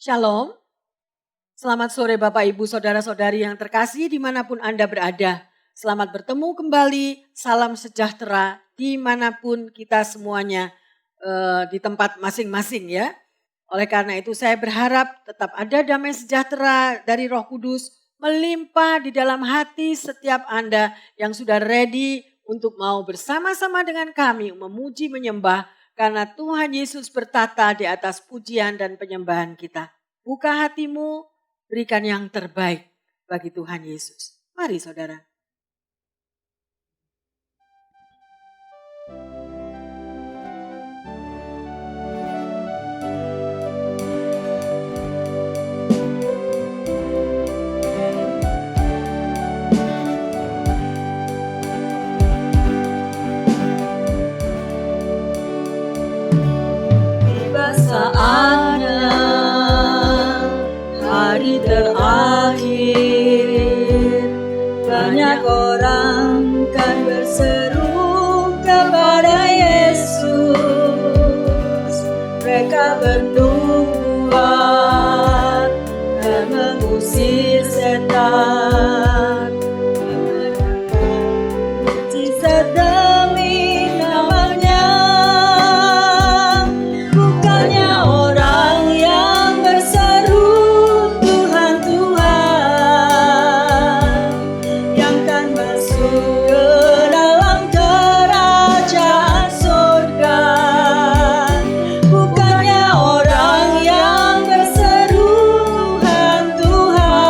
Shalom, selamat sore Bapak Ibu Saudara-saudari yang terkasih dimanapun Anda berada. Selamat bertemu kembali, salam sejahtera dimanapun kita semuanya di tempat masing-masing ya. Oleh karena itu saya berharap tetap ada damai sejahtera dari Roh Kudus melimpah di dalam hati setiap Anda yang sudah ready untuk mau bersama-sama dengan kami memuji menyembah karena Tuhan Yesus bertata di atas pujian dan penyembahan kita. Buka hatimu, berikan yang terbaik bagi Tuhan Yesus. Mari saudara. Saatnya hari terakhir, banyak orang kan berseru kepada Yesus. Mereka bernubuat dan mengusir setan, mujizat demi namanya. Bukannya orang yang berseru Tuhan, Tuhan, yang kan masuk ke dalam kerajaan surga. Bukannya orang yang berseru Tuhan, Tuhan,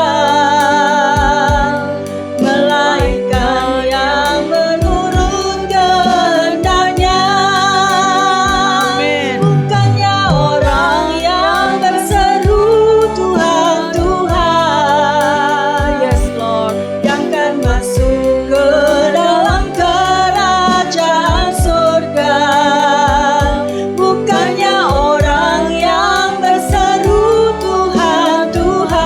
melainkan yang menurut kehendaknya. Bukannya orang yang berseru Tuhan, Tuhan, yes Lord, yang kan masuk ke dalam kerajaan surga. Bukannya orang yang berseru Tuhan, Tuhan,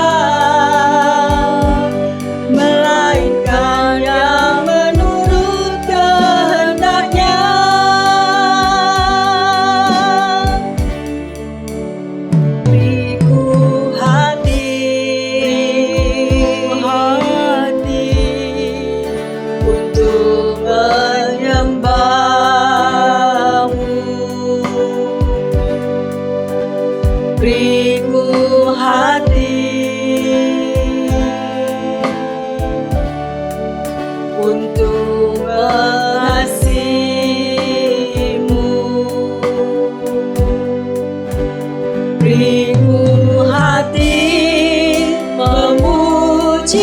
melainkan yang menurut kehendaknya. Beriku hati untuk menyembahmu. Beriku hati untuk mengasihimu. Beriku hati memujimu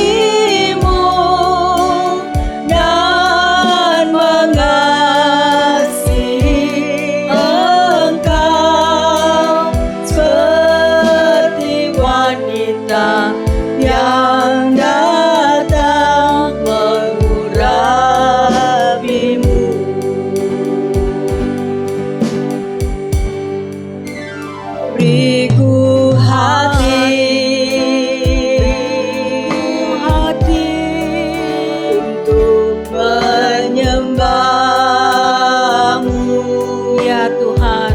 dan mengasihi Engkau seperti wanita yang datang mengurapimu. Beriku hati untuk menyembahmu, Ya Tuhan,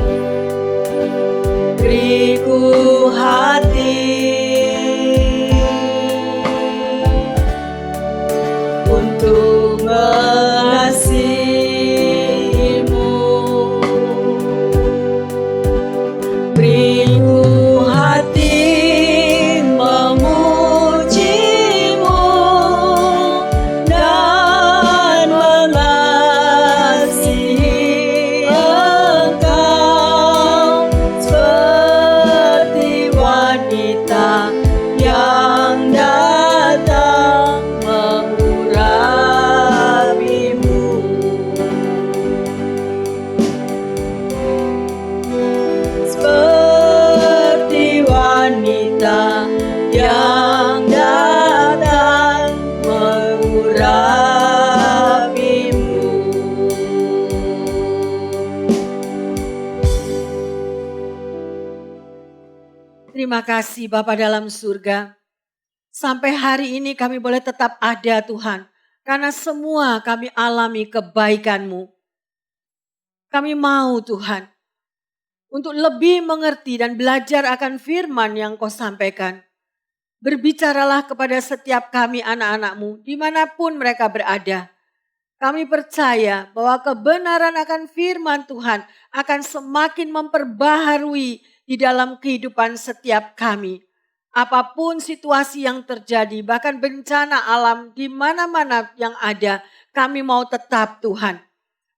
beriku hati untuk mengasihimu. Beriku hati memujimu dan mengasihi Engkau seperti wanita yang datang mengurapimu. Seperti wanita yang datang mengurapimu. terima kasih Bapa dalam surga. Sampai hari ini kami boleh tetap ada Tuhan. Karena semua kami alami kebaikan-Mu. Kami mau Tuhan untuk lebih mengerti dan belajar akan firman yang kau sampaikan. Berbicaralah kepada setiap kami anak-anak-Mu dimanapun mereka berada. Kami percaya bahwa kebenaran akan firman Tuhan akan semakin memperbaharui di dalam kehidupan setiap kami. Apapun situasi yang terjadi, bahkan bencana alam di mana-mana yang ada, kami mau tetap Tuhan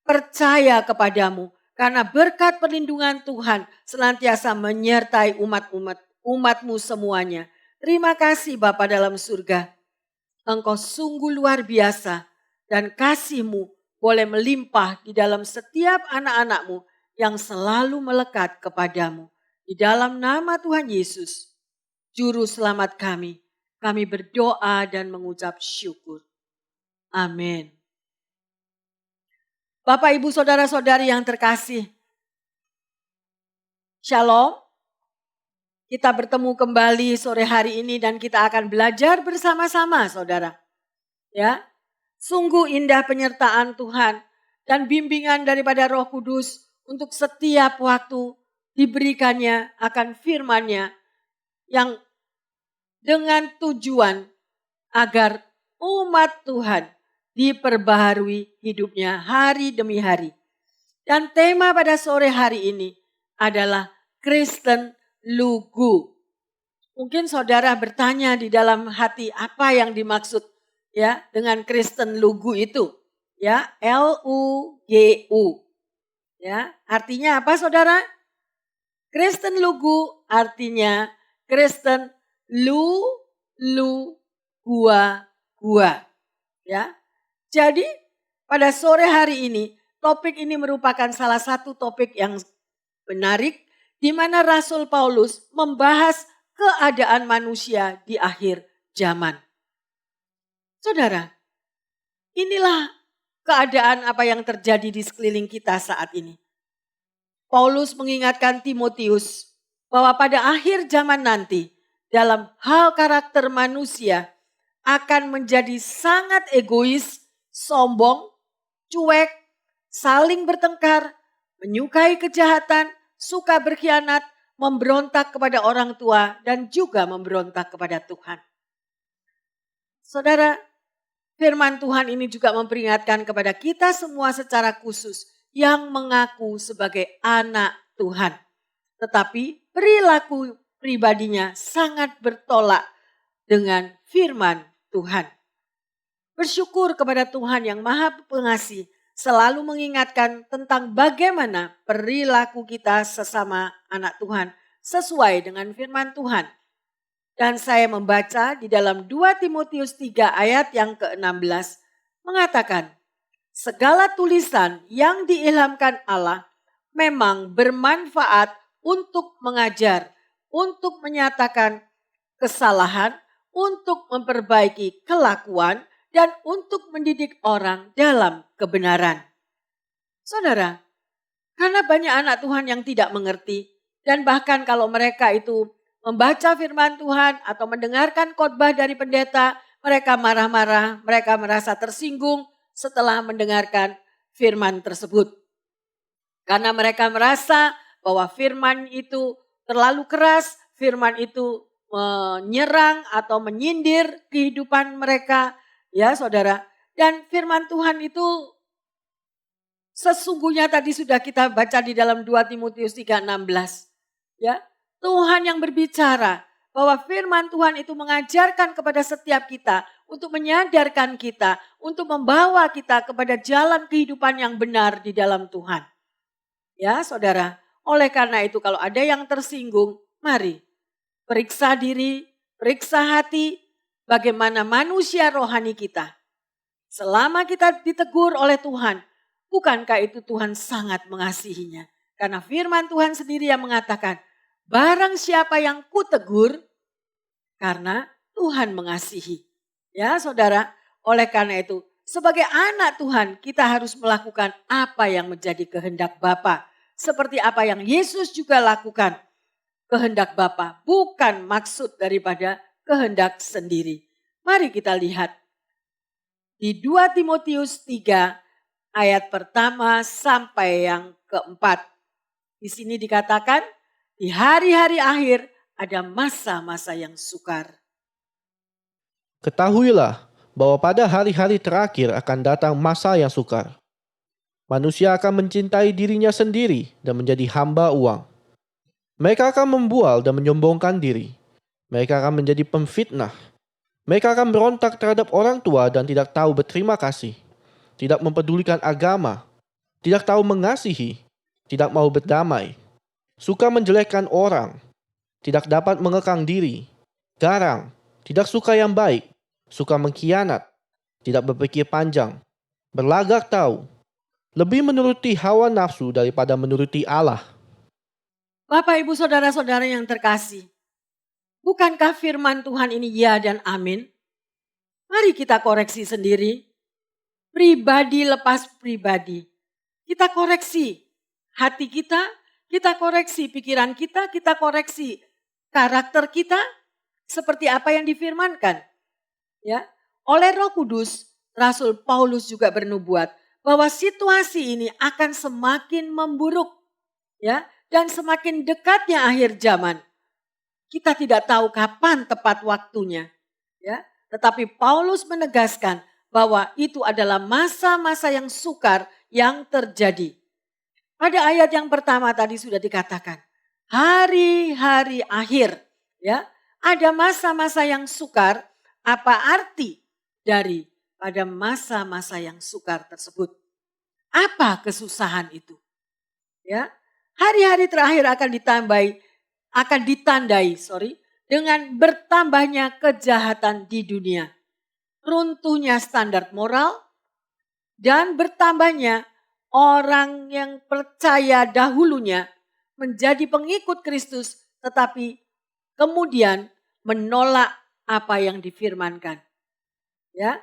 percaya kepadamu. Karena berkat perlindungan Tuhan senantiasa menyertai umat-Mu semuanya. Terima kasih Bapa dalam surga. Engkau sungguh luar biasa dan kasih-Mu boleh melimpah di dalam setiap anak-anak-Mu yang selalu melekat kepadamu. Di dalam nama Tuhan Yesus, Juru Selamat kami berdoa dan mengucap syukur. Amin. Bapak, Ibu, Saudara-saudari yang terkasih, Shalom. Kita bertemu kembali sore hari ini dan kita akan belajar bersama-sama, saudara. Ya, sungguh indah penyertaan Tuhan dan bimbingan daripada Roh Kudus untuk setiap waktu diberikannya akan firman-Nya yang dengan tujuan agar umat Tuhan diperbaharui hidupnya hari demi hari. Dan tema pada sore hari ini adalah Kristen lugu. Mungkin saudara bertanya di dalam hati apa yang dimaksud ya dengan Kristen lugu itu. Ya, L-U-G-U. Ya, artinya apa saudara? Kristen lugu artinya Kristen gua. Ya. Jadi pada sore hari ini topik ini merupakan salah satu topik yang menarik di mana Rasul Paulus membahas keadaan manusia di akhir zaman. Saudara, inilah keadaan apa yang terjadi di sekeliling kita saat ini. Paulus mengingatkan Timotius bahwa pada akhir zaman nanti dalam hal karakter manusia akan menjadi sangat egois, sombong, cuek, saling bertengkar, menyukai kejahatan, suka berkhianat, memberontak kepada orang tua, dan juga memberontak kepada Tuhan. Saudara, firman Tuhan ini juga memperingatkan kepada kita semua secara khusus yang mengaku sebagai anak Tuhan. Tetapi perilaku pribadinya sangat bertolak dengan firman Tuhan. Bersyukur kepada Tuhan yang Maha Pengasih selalu mengingatkan tentang bagaimana perilaku kita sesama anak Tuhan sesuai dengan firman Tuhan. Dan saya membaca di dalam 2 Timotius 3 ayat yang ke-16 mengatakan, segala tulisan yang diilhamkan Allah memang bermanfaat untuk mengajar, untuk menyatakan kesalahan, untuk memperbaiki kelakuan, dan untuk mendidik orang dalam kebenaran. Saudara, karena banyak anak Tuhan yang tidak mengerti dan bahkan kalau mereka itu membaca firman Tuhan atau mendengarkan khotbah dari pendeta, mereka marah-marah, mereka merasa tersinggung setelah mendengarkan firman tersebut. Karena mereka merasa bahwa firman itu terlalu keras, firman itu menyerang atau menyindir kehidupan mereka. Ya saudara, dan firman Tuhan itu sesungguhnya tadi sudah kita baca di dalam 2 Timotius 3:16. Ya, Tuhan yang berbicara bahwa firman Tuhan itu mengajarkan kepada setiap kita untuk menyadarkan kita, untuk membawa kita kepada jalan kehidupan yang benar di dalam Tuhan. Ya saudara, oleh karena itu kalau ada yang tersinggung, mari periksa diri, periksa hati, bagaimana manusia rohani kita. Selama kita ditegur oleh Tuhan, bukankah itu Tuhan sangat mengasihinya? Karena firman Tuhan sendiri yang mengatakan, barang siapa yang kutegur, karena Tuhan mengasihi. Ya saudara, oleh karena itu, sebagai anak Tuhan kita harus melakukan apa yang menjadi kehendak Bapa. Seperti apa yang Yesus juga lakukan. Kehendak Bapa, bukan maksud daripada kehendak sendiri. Mari kita lihat di 2 Timotius 3 ayat pertama sampai yang keempat. Di sini dikatakan di hari-hari akhir ada masa-masa yang sukar. Ketahuilah bahwa pada hari-hari terakhir akan datang masa yang sukar. Manusia akan mencintai dirinya sendiri dan menjadi hamba uang. Mereka akan membual dan menyombongkan diri. Mereka akan menjadi pemfitnah. Mereka akan berontak terhadap orang tua dan tidak tahu berterima kasih. Tidak mempedulikan agama. Tidak tahu mengasihi. Tidak mau berdamai. Suka menjelekkan orang. Tidak dapat mengekang diri. Garang. Tidak suka yang baik. Suka mengkhianat. Tidak berpikir panjang. Berlagak tahu. Lebih menuruti hawa nafsu daripada menuruti Allah. Bapak, Ibu, Saudara-saudara yang terkasih, bukankah firman Tuhan ini ya dan amin? Mari kita koreksi sendiri. Pribadi lepas pribadi. Kita koreksi hati kita koreksi pikiran kita koreksi karakter kita seperti apa yang difirmankan. Ya, oleh Roh Kudus, Rasul Paulus juga bernubuat bahwa situasi ini akan semakin memburuk, ya, dan semakin dekatnya akhir zaman. Kita tidak tahu kapan tepat waktunya, ya. Tetapi Paulus menegaskan bahwa itu adalah masa-masa yang sukar yang terjadi. Pada ayat yang pertama tadi sudah dikatakan, hari-hari akhir, ya, ada masa-masa yang sukar. Apa arti dari pada masa-masa yang sukar tersebut? Apa kesusahan itu? Ya, hari-hari terakhir akan ditandai dengan bertambahnya kejahatan di dunia, runtuhnya standar moral, dan bertambahnya orang yang percaya dahulunya menjadi pengikut Kristus, tetapi kemudian menolak apa yang difirmankan. Ya,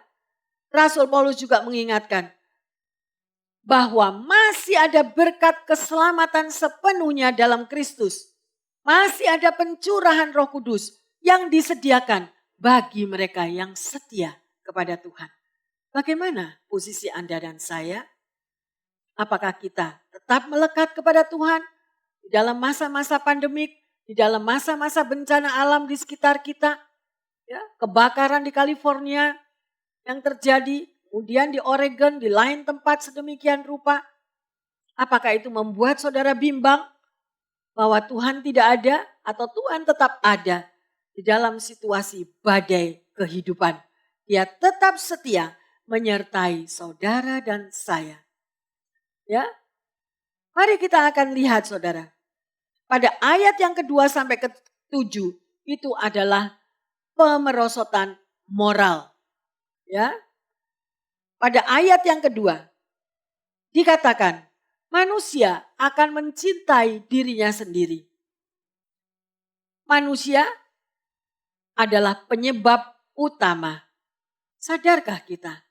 Rasul Paulus juga mengingatkan bahwa masih ada berkat keselamatan sepenuhnya dalam Kristus. Masih ada pencurahan Roh Kudus yang disediakan bagi mereka yang setia kepada Tuhan. Bagaimana posisi Anda dan saya? Apakah kita tetap melekat kepada Tuhan di dalam masa-masa pandemik, di dalam masa-masa bencana alam di sekitar kita? Ya, kebakaran di California yang terjadi, kemudian di Oregon, di lain tempat sedemikian rupa. Apakah itu membuat saudara bimbang bahwa Tuhan tidak ada atau Tuhan tetap ada di dalam situasi badai kehidupan? Dia tetap setia menyertai saudara dan saya. Ya, mari kita akan lihat saudara. Pada ayat yang kedua sampai ke-7 itu adalah pemerosotan moral. Ya. Pada ayat yang kedua dikatakan manusia akan mencintai dirinya sendiri. Manusia adalah penyebab utama. Sadarkah kita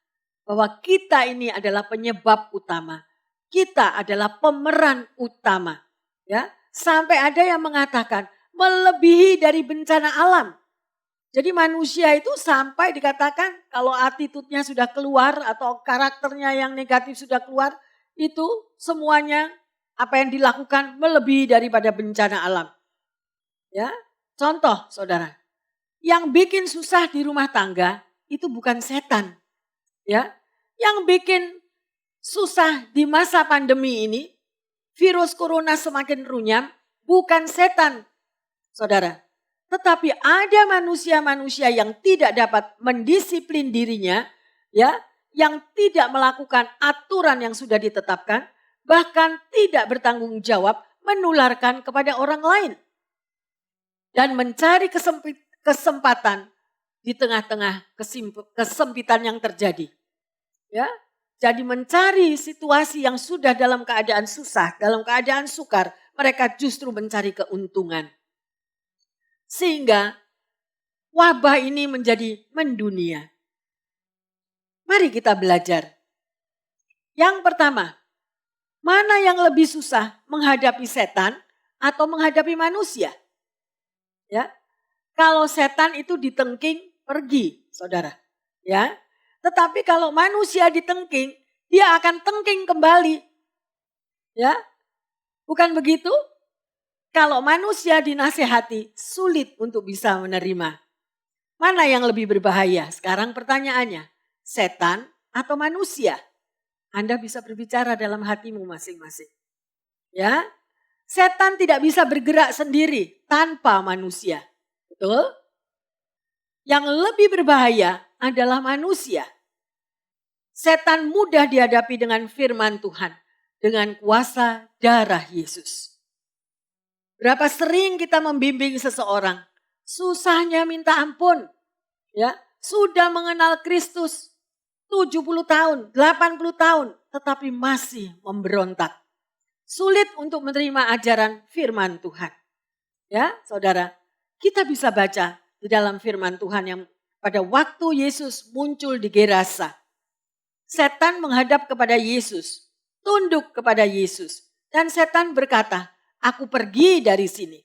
bahwa kita ini adalah penyebab utama? Kita adalah pemeran utama. Ya, sampai ada yang mengatakan melebihi dari bencana alam. Jadi manusia itu sampai dikatakan kalau attitude-nya sudah keluar atau karakternya yang negatif sudah keluar, itu semuanya apa yang dilakukan melebihi daripada bencana alam. Ya, contoh saudara, yang bikin susah di rumah tangga itu bukan setan. Ya, yang bikin susah di masa pandemi ini, virus corona semakin runyam, bukan setan, saudara. Tetapi ada manusia-manusia yang tidak dapat mendisiplin dirinya, ya, yang tidak melakukan aturan yang sudah ditetapkan, bahkan tidak bertanggung jawab menularkan kepada orang lain. Dan mencari kesempatan di tengah-tengah kesempitan yang terjadi. Ya, jadi mencari situasi yang sudah dalam keadaan susah, dalam keadaan sukar, mereka justru mencari keuntungan. Sehingga wabah ini menjadi mendunia. Mari kita belajar. Yang pertama, mana yang lebih susah menghadapi setan atau menghadapi manusia? Ya, kalau setan itu ditengking pergi, saudara. Ya, tetapi kalau manusia ditengking, dia akan tengking kembali. Ya, Bukan begitu? Kalau manusia dinasehati, sulit untuk bisa menerima. Mana yang lebih berbahaya? Sekarang pertanyaannya, setan atau manusia? Anda bisa berbicara dalam hatimu masing-masing. Ya, setan tidak bisa bergerak sendiri tanpa manusia. Betul? Yang lebih berbahaya adalah manusia. Setan mudah dihadapi dengan firman Tuhan, dengan kuasa darah Yesus. Berapa sering kita membimbing seseorang, susahnya minta ampun. Ya, sudah mengenal Kristus 70 tahun, 80 tahun, tetapi masih memberontak. Sulit untuk menerima ajaran firman Tuhan. Ya, saudara, kita bisa baca di dalam firman Tuhan yang pada waktu Yesus muncul di Gerasa. Setan menghadap kepada Yesus, tunduk kepada Yesus. Dan setan berkata, aku pergi dari sini.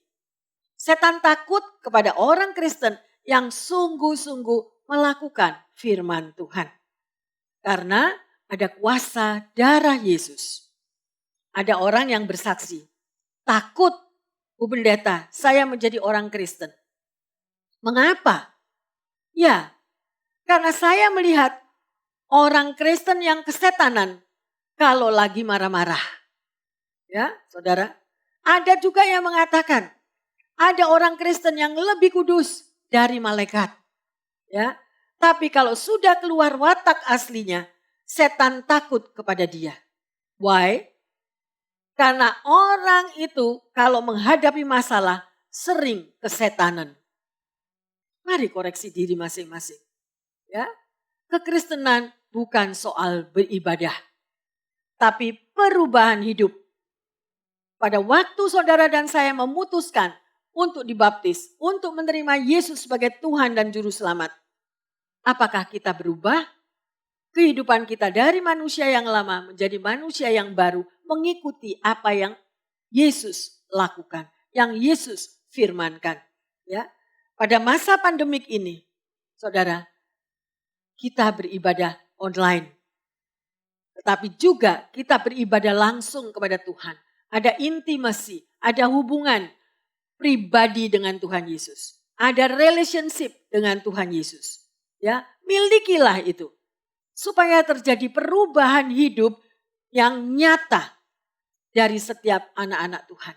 Setan takut kepada orang Kristen yang sungguh-sungguh melakukan firman Tuhan. Karena ada kuasa darah Yesus. Ada orang yang bersaksi, takut Bu Pendeta, saya menjadi orang Kristen. Mengapa? Ya, karena saya melihat orang Kristen yang kesetanan kalau lagi marah-marah. Ya, saudara. Ada juga yang mengatakan, ada orang Kristen yang lebih kudus dari malaikat. Ya, tapi kalau sudah keluar watak aslinya, setan takut kepada dia. Why? Karena orang itu kalau menghadapi masalah sering kesetanan. Mari koreksi diri masing-masing. Ya, kekristenan bukan soal beribadah, tapi perubahan hidup. Pada waktu saudara dan saya memutuskan untuk dibaptis, untuk menerima Yesus sebagai Tuhan dan Juru Selamat. Apakah kita berubah? Kehidupan kita dari manusia yang lama menjadi manusia yang baru, mengikuti apa yang Yesus lakukan, yang Yesus firmankan. Ya, pada masa pandemik ini, saudara, kita beribadah online. Tetapi juga kita beribadah langsung kepada Tuhan. Ada intimasi, ada hubungan pribadi dengan Tuhan Yesus. Ada relationship dengan Tuhan Yesus. Ya, milikilah itu. Supaya terjadi perubahan hidup yang nyata dari setiap anak-anak Tuhan.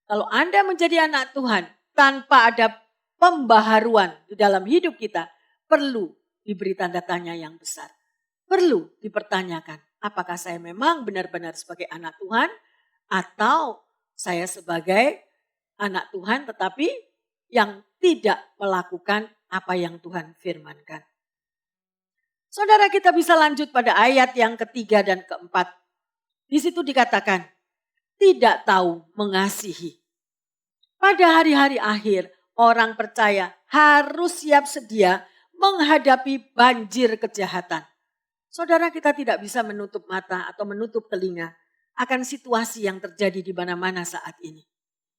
Kalau Anda menjadi anak Tuhan tanpa ada pembaharuan di dalam hidup kita, perlu diberi tanda tanya yang besar. Perlu dipertanyakan, apakah saya memang benar-benar sebagai anak Tuhan atau saya sebagai anak Tuhan tetapi yang tidak melakukan apa yang Tuhan firmankan. Saudara, kita bisa lanjut pada ayat yang ketiga dan keempat. Di situ dikatakan, tidak tahu mengasihi. Pada hari-hari akhir, orang percaya harus siap sedia menghadapi banjir kejahatan. Saudara, kita tidak bisa menutup mata atau menutup telinga akan situasi yang terjadi di mana-mana saat ini.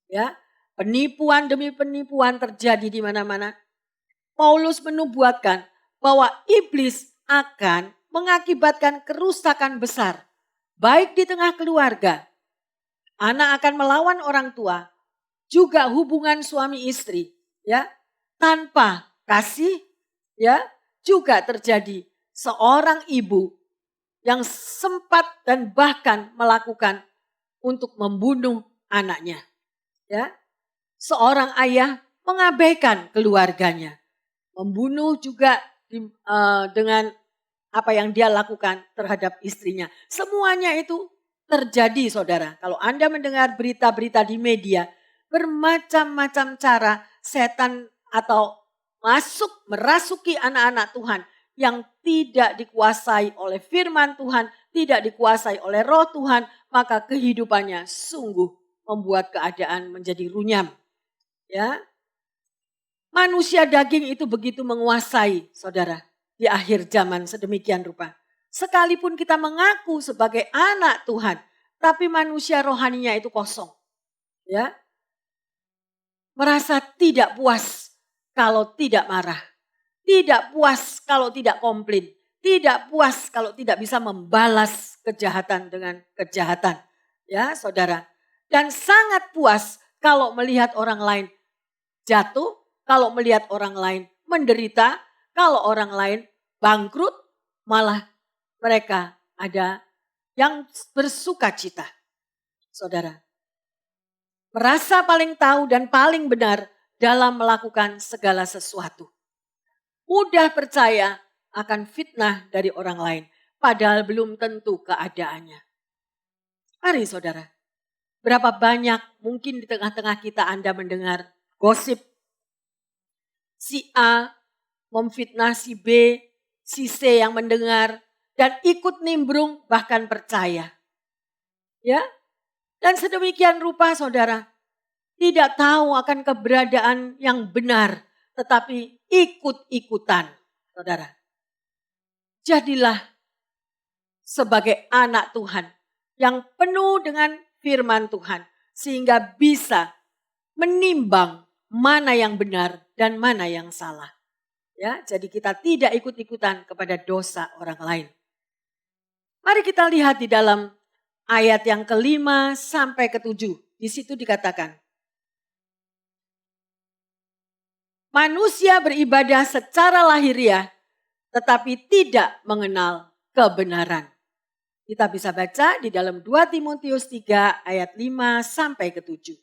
Ya, penipuan demi penipuan terjadi di mana-mana. Paulus menubuatkan bahwa iblis akan mengakibatkan kerusakan besar, baik di tengah keluarga. Anak akan melawan orang tua, juga hubungan suami istri, ya, tanpa kasih, ya, juga terjadi seorang ibu yang sempat dan bahkan melakukan untuk membunuh anaknya. Ya, seorang ayah mengabaikan keluarganya, membunuh juga dengan apa yang dia lakukan terhadap istrinya. Semuanya itu terjadi, saudara. Kalau Anda mendengar berita-berita di media, bermacam-macam cara setan atau merasuki anak-anak Tuhan yang tidak dikuasai oleh firman Tuhan, tidak dikuasai oleh roh Tuhan, maka kehidupannya sungguh membuat keadaan menjadi runyam. Ya, manusia daging itu begitu menguasai, saudara, di akhir zaman sedemikian rupa. Sekalipun kita mengaku sebagai anak Tuhan, tapi manusia rohaninya itu kosong. Ya, merasa tidak puas kalau tidak marah. Tidak puas kalau tidak komplain. Tidak puas kalau tidak bisa membalas kejahatan dengan kejahatan. Ya, saudara. dan sangat puas kalau melihat orang lain jatuh, kalau melihat orang lain menderita, kalau orang lain bangkrut, malah mereka ada yang bersuka cita. Saudara, merasa paling tahu dan paling benar dalam melakukan segala sesuatu. Mudah percaya akan fitnah dari orang lain, padahal belum tentu keadaannya. Mari saudara, berapa banyak mungkin di tengah-tengah kita Anda mendengar gosip. Si A memfitnah si B, si C yang mendengar dan ikut nimbrung bahkan percaya. Ya, dan sedemikian rupa saudara, tidak tahu akan keberadaan yang benar, tetapi ikut-ikutan, saudara. Jadilah sebagai anak Tuhan yang penuh dengan firman Tuhan, sehingga bisa menimbang mana yang benar dan mana yang salah. Ya, jadi kita tidak ikut-ikutan kepada dosa orang lain. Mari kita lihat di dalam ayat yang ke-5 sampai ke-7. Di situ dikatakan, manusia beribadah secara lahiriah tetapi tidak mengenal kebenaran. Kita bisa baca di dalam 2 Timotius 3 ayat 5 sampai ke-7.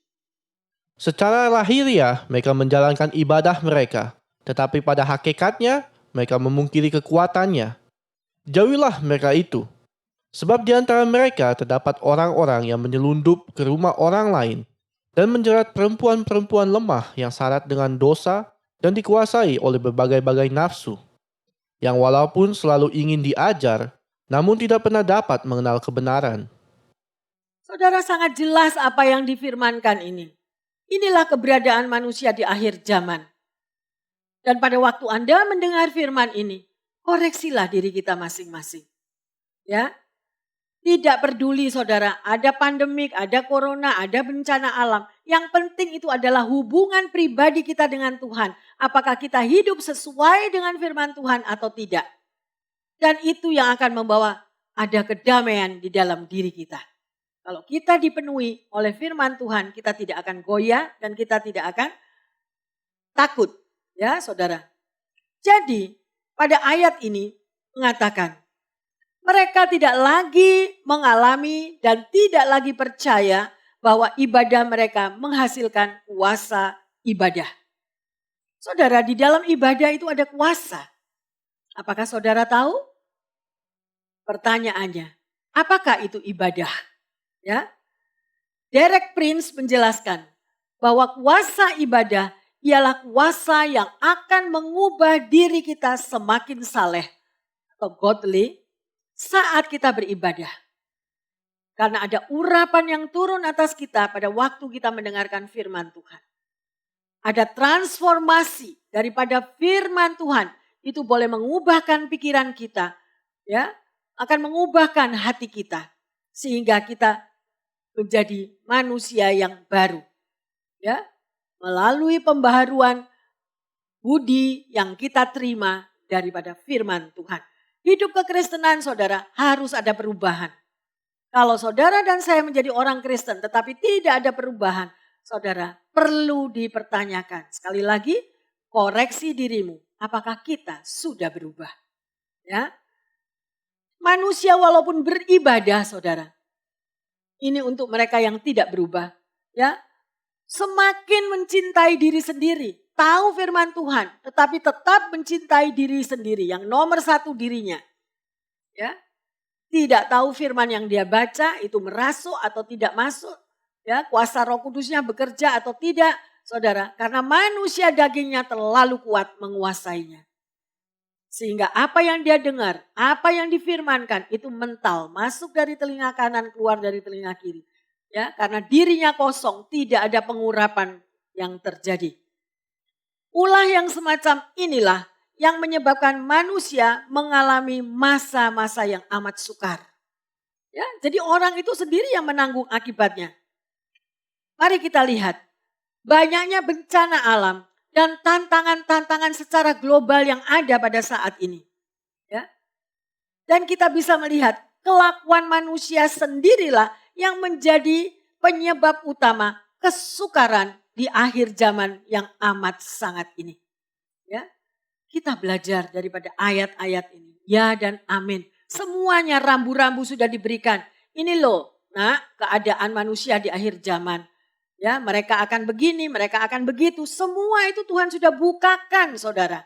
Secara lahiriah mereka menjalankan ibadah mereka, tetapi pada hakikatnya mereka memungkiri kekuatannya. Jauhilah mereka itu. Sebab di antara mereka terdapat orang-orang yang menyelundup ke rumah orang lain dan menjerat perempuan-perempuan lemah yang syarat dengan dosa dan dikuasai oleh berbagai-bagai nafsu, yang walaupun selalu ingin diajar, namun tidak pernah dapat mengenal kebenaran. Saudara, sangat jelas apa yang difirmankan ini. Inilah keberadaan manusia di akhir zaman. Dan pada waktu Anda mendengar firman ini, koreksilah diri kita masing-masing. Ya, tidak peduli saudara, ada pandemik, ada corona, ada bencana alam. Yang penting itu adalah hubungan pribadi kita dengan Tuhan. Apakah kita hidup sesuai dengan firman Tuhan atau tidak. Dan itu yang akan membawa ada kedamaian di dalam diri kita. Kalau kita dipenuhi oleh firman Tuhan, kita tidak akan goyah dan kita tidak akan takut. Ya saudara. Jadi pada ayat ini mengatakan, mereka tidak lagi mengalami dan tidak lagi percaya bahwa ibadah mereka menghasilkan kuasa ibadah. Saudara, di dalam ibadah itu ada kuasa. Apakah saudara tahu? Pertanyaannya, apakah itu ibadah? Ya, Derek Prince menjelaskan bahwa kuasa ibadah ialah kuasa yang akan mengubah diri kita semakin saleh atau godly saat kita beribadah. Karena ada urapan yang turun atas kita pada waktu kita mendengarkan firman Tuhan. Ada transformasi daripada firman Tuhan, itu boleh mengubahkan pikiran kita, ya, akan mengubahkan hati kita sehingga kita menjadi manusia yang baru. Ya, melalui pembaharuan budi yang kita terima daripada firman Tuhan. Hidup kekristenan saudara harus ada perubahan. Kalau saudara dan saya menjadi orang Kristen tetapi tidak ada perubahan, saudara perlu dipertanyakan. Sekali lagi, koreksi dirimu. Apakah kita sudah berubah? Ya, manusia walaupun beribadah saudara, ini untuk mereka yang tidak berubah, ya, semakin mencintai diri sendiri, tahu firman Tuhan, tetapi tetap mencintai diri sendiri, yang nomor satu dirinya. Ya, tidak tahu firman yang dia baca itu merasuk atau tidak masuk, ya, kuasa Roh Kudusnya bekerja atau tidak, saudara, karena manusia dagingnya terlalu kuat menguasainya. Sehingga apa yang dia dengar, apa yang difirmankan itu mental, masuk dari telinga kanan, keluar dari telinga kiri. Ya, karena dirinya kosong, tidak ada pengurapan yang terjadi. Ulah yang semacam inilah yang menyebabkan manusia mengalami masa-masa yang amat sukar. Ya, jadi orang itu sendiri yang menanggung akibatnya. Mari kita lihat, banyaknya bencana alam dan tantangan-tantangan secara global yang ada pada saat ini. Ya. Dan kita bisa melihat kelakuan manusia sendirilah yang menjadi penyebab utama kesukaran di akhir zaman yang amat sangat ini. Ya, kita belajar daripada ayat-ayat ini. Ya dan amin. Semuanya rambu-rambu sudah diberikan. Ini loh, keadaan manusia di akhir zaman. Ya, mereka akan begini, mereka akan begitu. Semua itu Tuhan sudah bukakan, saudara.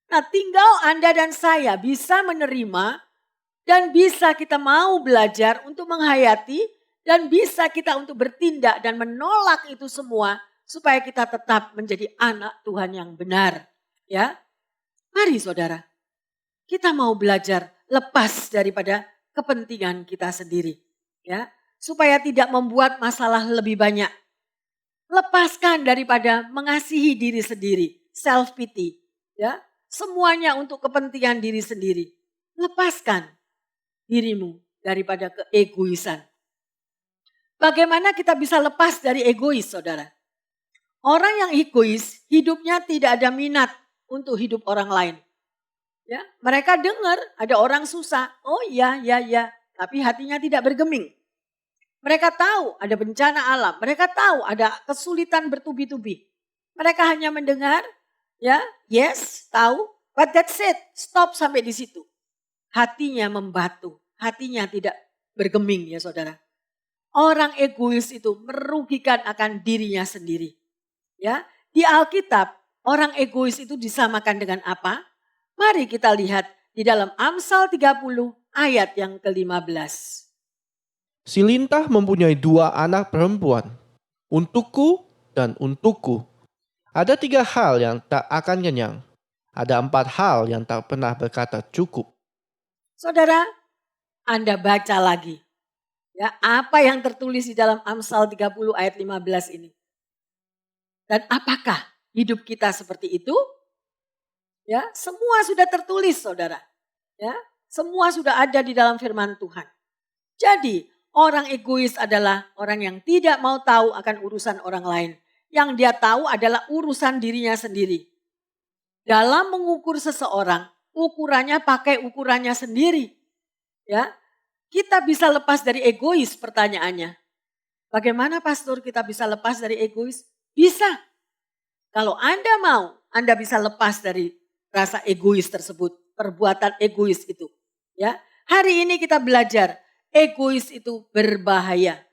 Nah, tinggal Anda dan saya bisa menerima dan bisa kita mau belajar untuk menghayati dan bisa kita untuk bertindak dan menolak itu semua supaya kita tetap menjadi anak Tuhan yang benar. Ya, mari saudara, kita mau belajar lepas daripada kepentingan kita sendiri. Ya, supaya tidak membuat masalah lebih banyak. Lepaskan daripada mengasihi diri sendiri, self pity. Ya, semuanya untuk kepentingan diri sendiri. Lepaskan dirimu daripada keegoisan. Bagaimana kita bisa lepas dari egois, saudara? Orang yang egois, hidupnya tidak ada minat untuk hidup orang lain. Ya, mereka dengar ada orang susah, oh ya, tapi hatinya tidak bergeming. Mereka tahu ada bencana alam, mereka tahu ada kesulitan bertubi-tubi. Mereka hanya mendengar, ya, yes, tahu, but that's it, stop sampai di situ. Hatinya membatu, hatinya tidak bergeming ya saudara. Orang egois itu merugikan akan dirinya sendiri. Ya, di Alkitab orang egois itu disamakan dengan apa? Mari kita lihat di dalam Amsal 30 ayat yang ke-15. Si lintah mempunyai 2 anak perempuan, untukku dan untukku. Ada 3 hal yang tak akan kenyang. Ada 4 hal yang tak pernah berkata cukup. Saudara, Anda baca lagi. Ya, apa yang tertulis di dalam Amsal 30 ayat 15 ini. Dan apakah hidup kita seperti itu? Ya, semua sudah tertulis saudara. Ya, semua sudah ada di dalam firman Tuhan. Jadi, orang egois adalah orang yang tidak mau tahu akan urusan orang lain. Yang dia tahu adalah urusan dirinya sendiri. Dalam mengukur seseorang, ukurannya pakai ukurannya sendiri. Ya, kita bisa lepas dari egois pertanyaannya. Bagaimana pastor kita bisa lepas dari egois? Bisa. Kalau Anda mau, Anda bisa lepas dari rasa egois tersebut, perbuatan egois itu. Ya, hari ini kita belajar egois itu berbahaya.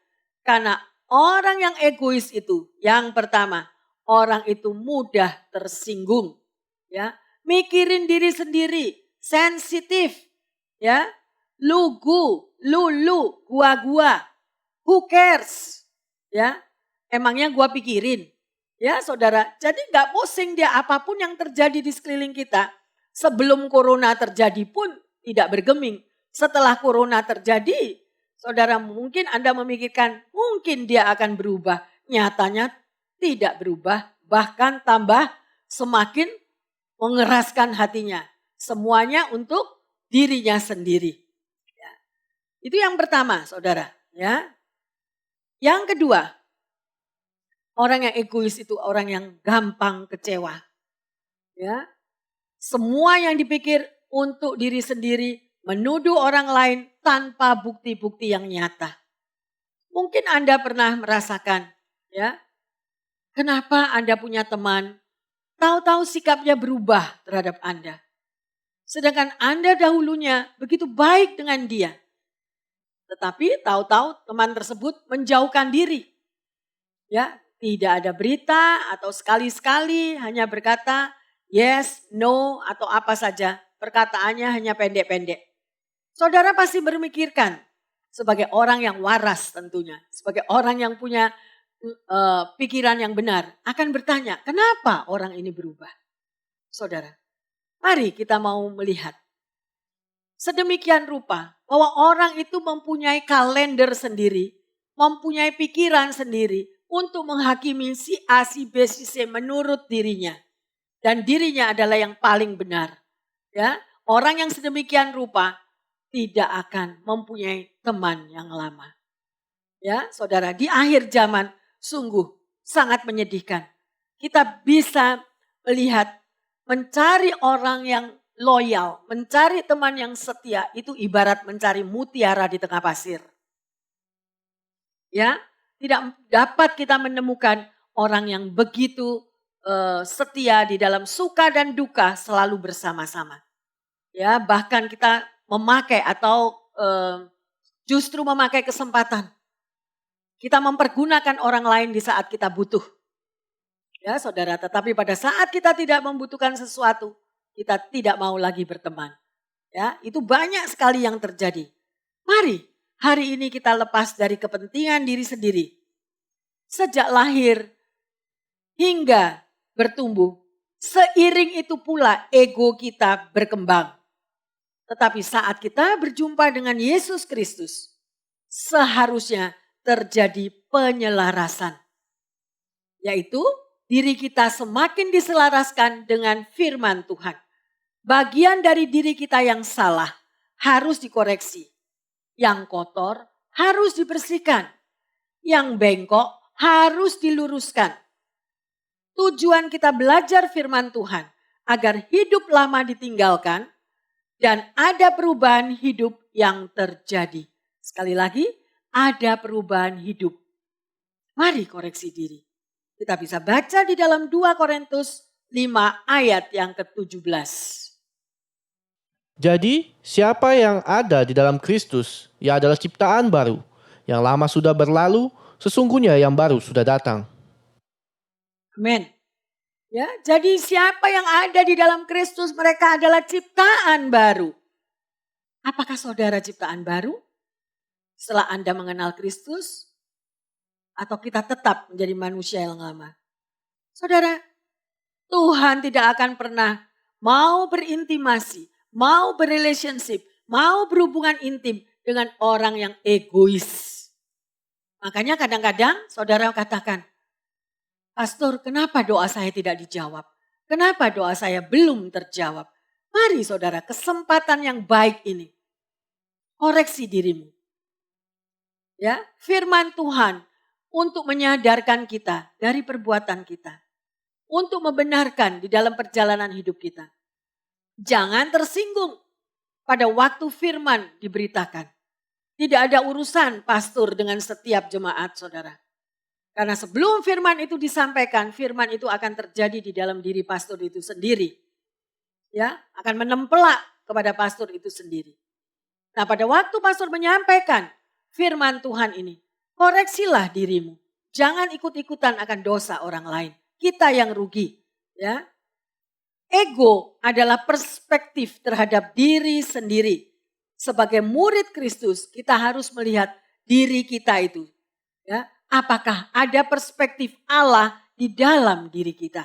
Karena orang yang egois itu, yang pertama, orang itu mudah tersinggung. Ya, mikirin diri sendiri, sensitif, ya, lugu, lulu, gua, who cares, ya, emangnya gua pikirin, ya saudara. Jadi nggak pusing dia apapun yang terjadi di sekeliling kita. Sebelum corona terjadi pun tidak bergeming. Setelah corona terjadi, saudara mungkin Anda memikirkan mungkin dia akan berubah. Nyatanya tidak berubah, bahkan tambah semakin mengeraskan hatinya. Semuanya untuk dirinya sendiri. Ya. Itu yang pertama saudara. Ya. Yang kedua, orang yang egois itu orang yang gampang kecewa. Ya. Semua yang dipikir untuk diri sendiri, menuduh orang lain tanpa bukti-bukti yang nyata. Mungkin Anda pernah merasakan, ya, kenapa Anda punya teman, tahu-tahu sikapnya berubah terhadap Anda. Sedangkan Anda dahulunya begitu baik dengan dia. Tetapi tahu-tahu teman tersebut menjauhkan diri. Ya, tidak ada berita atau sekali-sekali hanya berkata yes, no, atau apa saja. Perkataannya hanya pendek-pendek. Saudara pasti berpikirkan sebagai orang yang waras tentunya. Sebagai orang yang punya pikiran yang benar. Akan bertanya, kenapa orang ini berubah? Saudara, mari kita mau melihat. Sedemikian rupa bahwa orang itu mempunyai kalender sendiri. Mempunyai pikiran sendiri untuk menghakimi si A, si B, si C menurut dirinya. Dan dirinya adalah yang paling benar. Ya, orang yang sedemikian rupa tidak akan mempunyai teman yang lama. Ya, saudara, di akhir zaman sungguh sangat menyedihkan. Kita bisa melihat mencari orang yang loyal, mencari teman yang setia itu ibarat mencari mutiara di tengah pasir. Ya, Tidak dapat kita menemukan orang yang begitu setia di dalam suka dan duka selalu bersama-sama. Ya, bahkan kita memakai atau justru memakai kesempatan. Kita mempergunakan orang lain di saat kita butuh. Ya, saudara, tetapi pada saat kita tidak membutuhkan sesuatu, kita tidak mau lagi berteman. Ya, itu banyak sekali yang terjadi. Mari hari ini kita lepas dari kepentingan diri sendiri. Sejak lahir hingga bertumbuh, seiring itu pula ego kita berkembang. Tetapi saat kita berjumpa dengan Yesus Kristus, seharusnya terjadi penyelarasan. Yaitu diri kita semakin diselaraskan dengan firman Tuhan. Bagian dari diri kita yang salah harus dikoreksi. Yang kotor harus dibersihkan. Yang bengkok harus diluruskan. Tujuan kita belajar firman Tuhan agar hidup lama ditinggalkan dan ada perubahan hidup yang terjadi. Sekali lagi, ada perubahan hidup. Mari koreksi diri. Kita bisa baca di dalam 2 Korintus 5 ayat yang ke-17. Jadi, siapa yang ada di dalam Kristus, ia adalah ciptaan baru. Yang lama sudah berlalu, sesungguhnya yang baru sudah datang. Amin. Ya, jadi siapa yang ada di dalam Kristus, mereka adalah ciptaan baru. Apakah saudara ciptaan baru? Setelah Anda mengenal Kristus, atau kita tetap menjadi manusia yang lama? Saudara, Tuhan tidak akan pernah mau berintimasi, mau berrelationship, mau berhubungan intim dengan orang yang egois. Makanya kadang-kadang saudara katakan, Pastor, kenapa doa saya tidak dijawab? Kenapa doa saya belum terjawab? Mari saudara, kesempatan yang baik ini. Koreksi dirimu. Ya, firman Tuhan untuk menyadarkan kita dari perbuatan kita. Untuk membenarkan di dalam perjalanan hidup kita. Jangan tersinggung pada waktu firman diberitakan. Tidak ada urusan pastor dengan setiap jemaat saudara. Karena sebelum firman itu disampaikan, firman itu akan terjadi di dalam diri pastor itu sendiri. Ya, akan menempelak kepada pastor itu sendiri. Nah, pada waktu pastor menyampaikan firman Tuhan ini, koreksilah dirimu. Jangan ikut-ikutan akan dosa orang lain. Kita yang rugi, ya. Ego adalah perspektif terhadap diri sendiri. Sebagai murid Kristus, kita harus melihat diri kita itu, ya. Apakah ada perspektif Allah di dalam diri kita.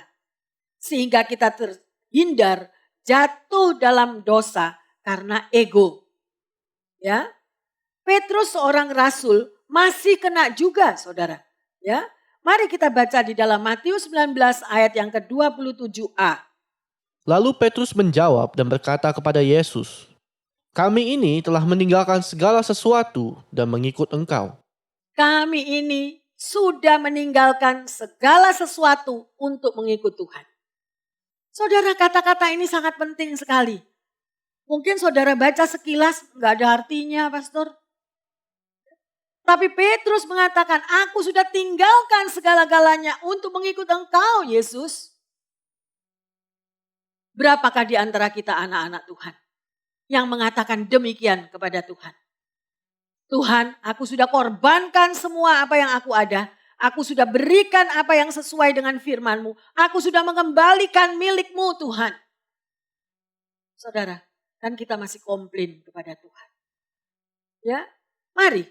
Sehingga kita terhindar jatuh dalam dosa karena ego. Ya, Petrus seorang rasul masih kena juga saudara. Ya, mari kita baca di dalam Matius 19 ayat yang ke-27a. Lalu Petrus menjawab dan berkata kepada Yesus, "Kami ini telah meninggalkan segala sesuatu dan mengikut Engkau." Kami ini sudah meninggalkan segala sesuatu untuk mengikut Tuhan. Saudara, kata-kata ini sangat penting sekali. Mungkin saudara baca sekilas nggak ada artinya, Pastor. Tapi Petrus mengatakan, aku sudah tinggalkan segala-galanya untuk mengikut Engkau, Yesus. Berapakah di antara kita anak-anak Tuhan yang mengatakan demikian kepada Tuhan? Tuhan, aku sudah korbankan semua apa yang aku ada. Aku sudah berikan apa yang sesuai dengan firman-Mu. Aku sudah mengembalikan milik-Mu, Tuhan. Saudara, kan kita masih komplain kepada Tuhan. Ya, mari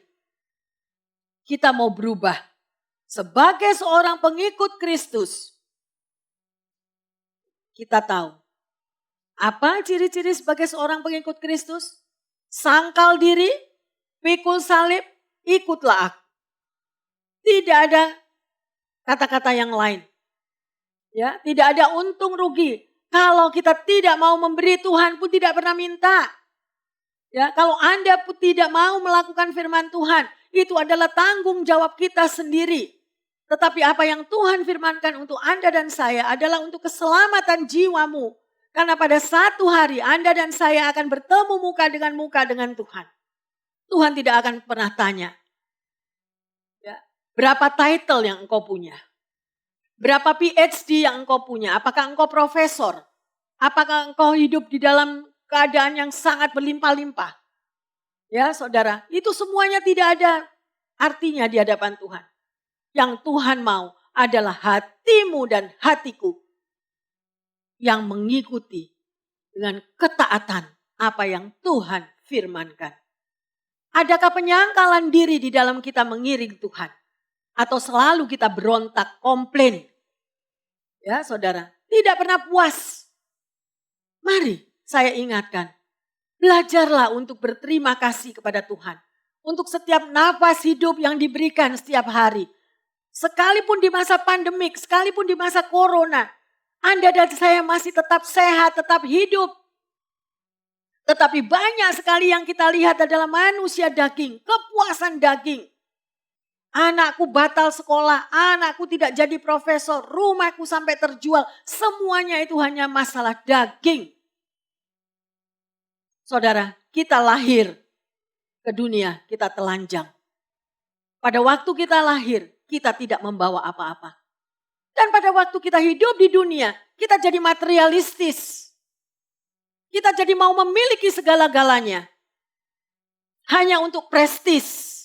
kita mau berubah. Sebagai seorang pengikut Kristus, kita tahu apa ciri-ciri sebagai seorang pengikut Kristus? Sangkal diri, pikul salib, ikutlah aku. Tidak ada kata-kata yang lain. Ya, tidak ada untung rugi. Kalau kita tidak mau memberi, Tuhan pun tidak pernah minta. Ya, kalau Anda pun tidak mau melakukan firman Tuhan, itu adalah tanggung jawab kita sendiri. Tetapi apa yang Tuhan firmankan untuk Anda dan saya adalah untuk keselamatan jiwamu. Karena pada satu hari Anda dan saya akan bertemu muka dengan Tuhan. Tuhan tidak akan pernah tanya, ya, Berapa title yang engkau punya? Berapa PhD yang engkau punya? Apakah engkau profesor? Apakah engkau hidup di dalam keadaan yang sangat berlimpah-limpah? Ya saudara, itu semuanya tidak ada artinya di hadapan Tuhan. Yang Tuhan mau adalah hatimu dan hatiku yang mengikuti dengan ketaatan apa yang Tuhan firmankan. Adakah penyangkalan diri di dalam kita mengiring Tuhan? Atau selalu kita berontak, komplain? Ya saudara, tidak pernah puas. Mari saya ingatkan, belajarlah untuk berterima kasih kepada Tuhan. Untuk setiap nafas hidup yang diberikan setiap hari. Sekalipun di masa pandemik, sekalipun di masa corona, Anda dan saya masih tetap sehat, tetap hidup. Tetapi banyak sekali yang kita lihat adalah manusia daging, kepuasan daging. Anakku batal sekolah, anakku tidak jadi profesor, rumahku sampai terjual. Semuanya itu hanya masalah daging. Saudara, kita lahir ke dunia, kita telanjang. Pada waktu kita lahir, kita tidak membawa apa-apa. Dan pada waktu kita hidup di dunia, kita jadi materialistis. Kita jadi mau memiliki segala-galanya. Hanya untuk prestis.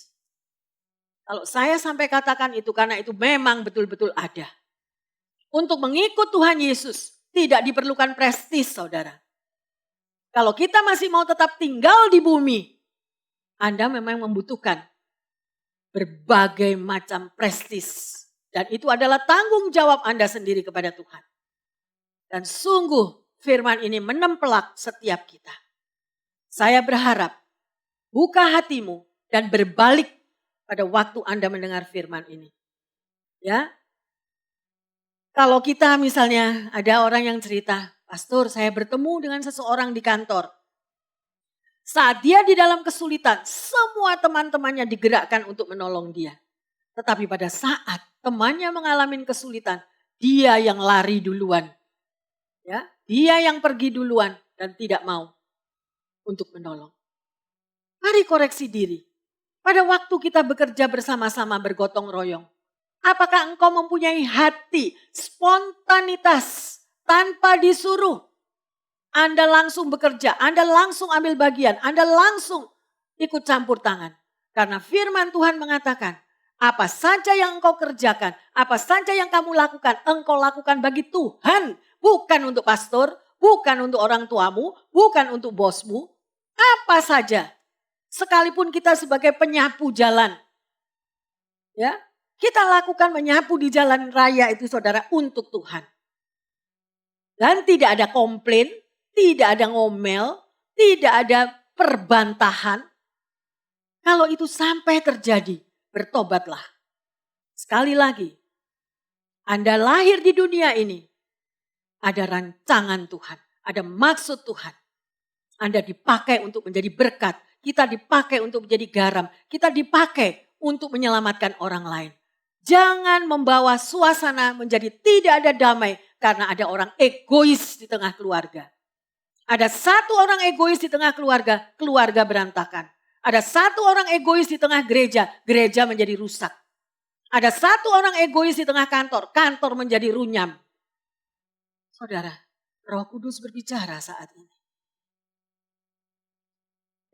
Kalau saya sampai katakan itu karena itu memang betul-betul ada. Untuk mengikut Tuhan Yesus tidak diperlukan prestis saudara. Kalau kita masih mau tetap tinggal di bumi, Anda memang membutuhkan berbagai macam prestis. Dan itu adalah tanggung jawab Anda sendiri kepada Tuhan. Dan sungguh firman ini menempelak setiap kita. Saya berharap buka hatimu dan berbalik pada waktu Anda mendengar firman ini. Ya. Kalau kita misalnya ada orang yang cerita, "Pastor, saya bertemu dengan seseorang di kantor." Saat dia di dalam kesulitan, semua teman-temannya digerakkan untuk menolong dia. Tetapi pada saat temannya mengalami kesulitan, dia yang lari duluan. Ya, dia yang pergi duluan dan tidak mau untuk menolong. Mari koreksi diri. Pada waktu kita bekerja bersama-sama bergotong royong, apakah engkau mempunyai hati, spontanitas, tanpa disuruh? Anda langsung bekerja, Anda langsung ambil bagian, Anda langsung ikut campur tangan. Karena firman Tuhan mengatakan, apa saja yang engkau kerjakan, apa saja yang kamu lakukan, engkau lakukan bagi Tuhan. Bukan untuk pastor, bukan untuk orang tuamu, bukan untuk bosmu. Apa saja. Sekalipun kita sebagai penyapu jalan. Ya, kita lakukan menyapu di jalan raya itu saudara untuk Tuhan. Dan tidak ada komplain, tidak ada ngomel, tidak ada perbantahan. Kalau itu sampai terjadi, bertobatlah. Sekali lagi, Anda lahir di dunia ini, ada rancangan Tuhan, ada maksud Tuhan. Anda dipakai untuk menjadi berkat, kita dipakai untuk menjadi garam, kita dipakai untuk menyelamatkan orang lain. Jangan membawa suasana menjadi tidak ada damai karena ada orang egois di tengah keluarga. Ada satu orang egois di tengah keluarga, keluarga berantakan. Ada satu orang egois di tengah gereja, gereja menjadi rusak. Ada satu orang egois di tengah kantor, kantor menjadi runyam. Saudara, Roh Kudus berbicara saat ini.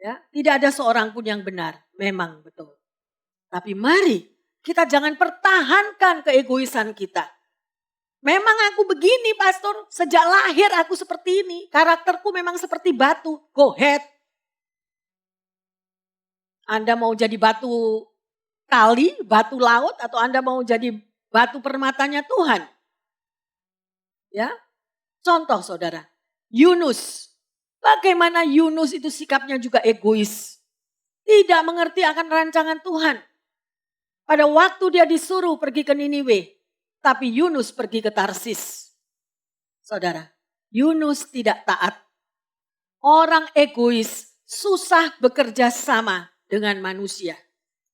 Ya, tidak ada seorang pun yang benar, memang betul. Tapi mari kita jangan pertahankan keegoisan kita. Memang aku begini pastor, sejak lahir aku seperti ini. Karakterku memang seperti batu, go ahead. Anda mau jadi batu kali, batu laut, atau Anda mau jadi batu permatanya Tuhan? Ya, contoh saudara, Yunus. Bagaimana Yunus itu sikapnya juga egois. Tidak mengerti akan rancangan Tuhan. Pada waktu dia disuruh pergi ke Niniwe, tapi Yunus pergi ke Tarsis. Saudara, Yunus tidak taat. Orang egois susah bekerja sama dengan manusia.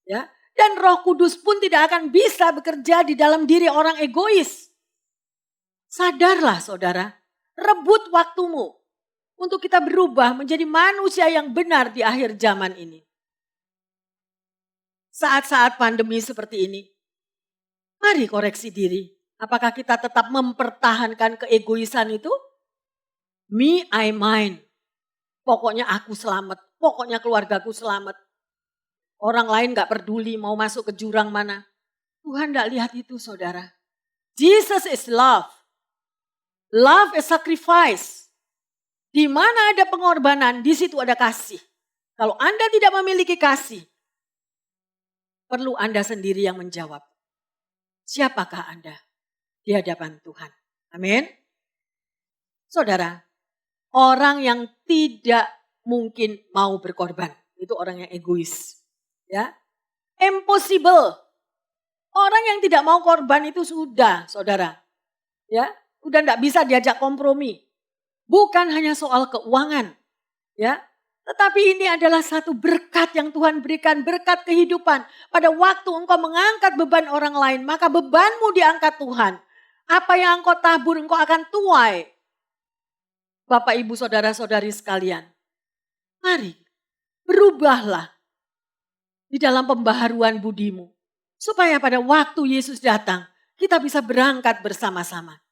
Ya, dan Roh Kudus pun tidak akan bisa bekerja di dalam diri orang egois. Sadarlah saudara, rebut waktumu untuk kita berubah menjadi manusia yang benar di akhir zaman ini. Saat-saat pandemi seperti ini, Mari koreksi diri. Apakah kita tetap mempertahankan keegoisan itu? Me, I, mine. Pokoknya aku selamat. Pokoknya keluargaku selamat. Orang lain gak peduli mau masuk ke jurang mana. Tuhan gak lihat itu saudara. Jesus is love. Love is sacrifice. Di mana ada pengorbanan, di situ ada kasih. Kalau Anda tidak memiliki kasih, perlu Anda sendiri yang menjawab. Siapakah Anda di hadapan Tuhan? Amin. Saudara, orang yang tidak mungkin mau berkorban, itu orang yang egois. Ya, impossible. Orang yang tidak mau korban itu sudah, saudara. Ya, udah enggak bisa diajak kompromi. Bukan hanya soal keuangan, ya. Tetapi ini adalah satu berkat yang Tuhan berikan, berkat kehidupan. Pada waktu engkau mengangkat beban orang lain, maka bebanmu diangkat Tuhan. Apa yang engkau tabur, engkau akan tuai. Bapak, Ibu, Saudara-saudari sekalian, mari berubahlah di dalam pembaharuan budimu. Supaya pada waktu Yesus datang, kita bisa berangkat bersama-sama.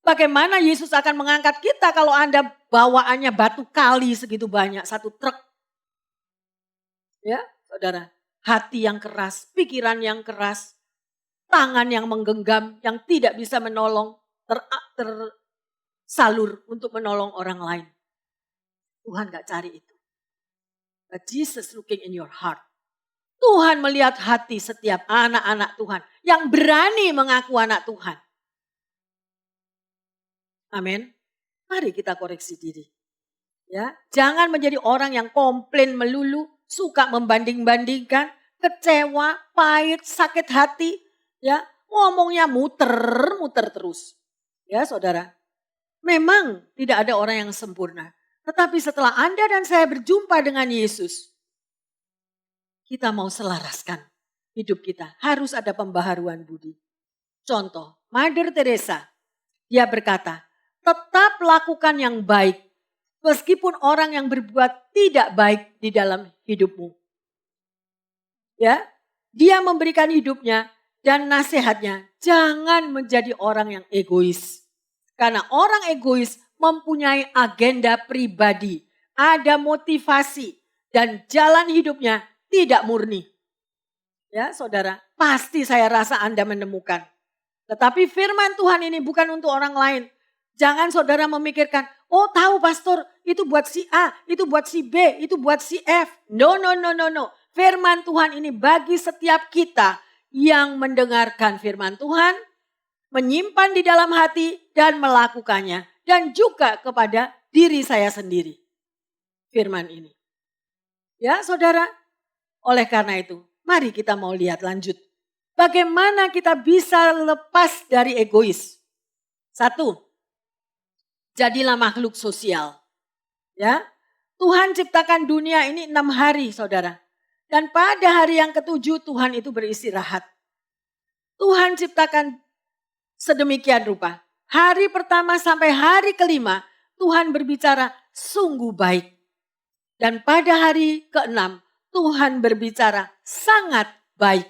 Bagaimana Yesus akan mengangkat kita kalau Anda bawaannya batu kali segitu banyak, satu truk. Ya, saudara, hati yang keras, pikiran yang keras, tangan yang menggenggam, yang tidak bisa menolong, tersalur untuk menolong orang lain. Tuhan gak cari itu. But Jesus looking in your heart. Tuhan melihat hati setiap anak-anak Tuhan yang berani mengaku anak Tuhan. Amin. Mari kita koreksi diri. Ya, jangan menjadi orang yang komplain melulu, suka membanding-bandingkan, kecewa, pahit, sakit hati, ya, ngomongnya muter-muter terus. Ya, saudara. Memang tidak ada orang yang sempurna. Tetapi setelah Anda dan saya berjumpa dengan Yesus, kita mau selaraskan hidup kita. Harus ada pembaharuan budi. Contoh, Mother Teresa, dia berkata, tetap lakukan yang baik, meskipun orang yang berbuat tidak baik di dalam hidupmu. Ya, dia memberikan hidupnya dan nasihatnya, jangan menjadi orang yang egois. Karena orang egois mempunyai agenda pribadi, ada motivasi, dan jalan hidupnya tidak murni. Ya, saudara, pasti saya rasa Anda menemukan. Tetapi firman Tuhan ini bukan untuk orang lain. Jangan saudara memikirkan, oh tahu pastor, itu buat si A, itu buat si B, itu buat si F. No. Firman Tuhan ini bagi setiap kita yang mendengarkan firman Tuhan, menyimpan di dalam hati dan melakukannya. Dan juga kepada diri saya sendiri. Firman ini. Ya saudara, oleh karena itu, mari kita mau lihat lanjut. Bagaimana kita bisa lepas dari egois? 1. Jadilah makhluk sosial. Ya, Tuhan ciptakan dunia ini 6 hari, saudara. Dan pada hari yang ke-7 Tuhan itu beristirahat. Tuhan ciptakan sedemikian rupa. Hari pertama sampai hari ke-5 Tuhan berbicara sungguh baik. Dan pada hari ke-6 Tuhan berbicara sangat baik.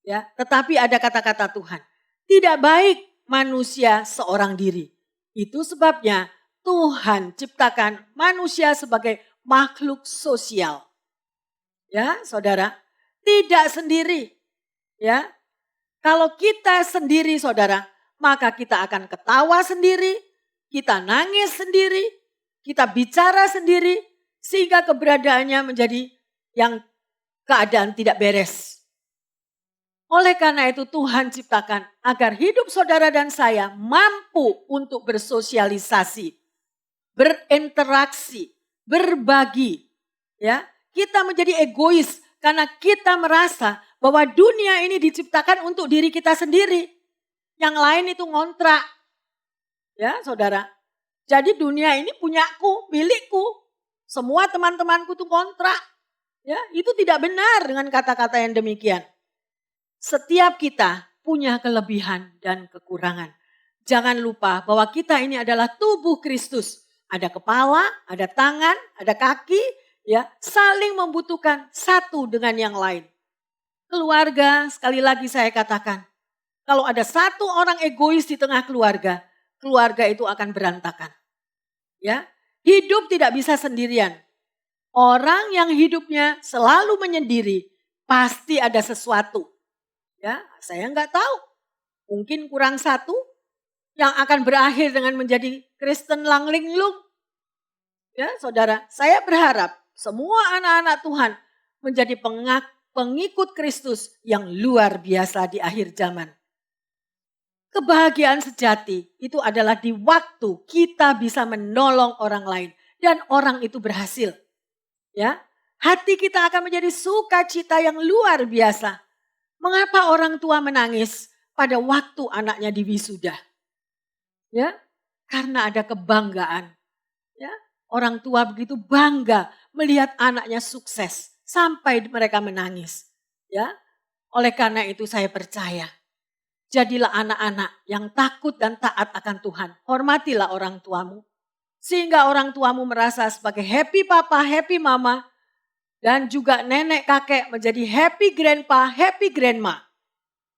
Ya, tetapi ada kata-kata Tuhan. Tidak baik manusia seorang diri. Itu sebabnya Tuhan ciptakan manusia sebagai makhluk sosial. Ya, saudara, tidak sendiri. Ya. Kalau kita sendiri, saudara, maka kita akan ketawa sendiri, kita nangis sendiri, kita bicara sendiri, sehingga keberadaannya menjadi yang keadaan tidak beres. Oleh karena itu Tuhan ciptakan agar hidup saudara dan saya mampu untuk bersosialisasi, berinteraksi, berbagi. Ya, kita menjadi egois karena kita merasa bahwa dunia ini diciptakan untuk diri kita sendiri. Yang lain itu ngontrak. Ya, saudara. Jadi dunia ini punyaku, milikku. Semua teman-temanku itu kontrak. Ya, itu tidak benar dengan kata-kata yang demikian. Setiap kita punya kelebihan dan kekurangan. Jangan lupa bahwa kita ini adalah tubuh Kristus. Ada kepala, ada tangan, ada kaki, ya, saling membutuhkan satu dengan yang lain. Keluarga, sekali lagi saya katakan, Kalau ada satu orang egois di tengah keluarga, keluarga itu akan berantakan. Ya, hidup tidak bisa sendirian. Orang yang hidupnya selalu menyendiri, pasti ada sesuatu. Ya, saya nggak tahu. Mungkin kurang satu yang akan berakhir dengan menjadi Kristen langlinglung. Ya, saudara, saya berharap semua anak-anak Tuhan menjadi pengikut Kristus yang luar biasa di akhir zaman. Kebahagiaan sejati itu adalah di waktu kita bisa menolong orang lain dan orang itu berhasil. Ya, hati kita akan menjadi sukacita yang luar biasa. Mengapa orang tua menangis pada waktu anaknya diwisuda? Ya, karena ada kebanggaan. Ya, orang tua begitu bangga melihat anaknya sukses sampai mereka menangis. Ya, oleh karena itu saya percaya. Jadilah anak-anak yang takut dan taat akan Tuhan. Hormatilah orang tuamu. Sehingga orang tuamu merasa sebagai happy papa, happy mama. Dan juga nenek kakek menjadi happy grandpa, happy grandma.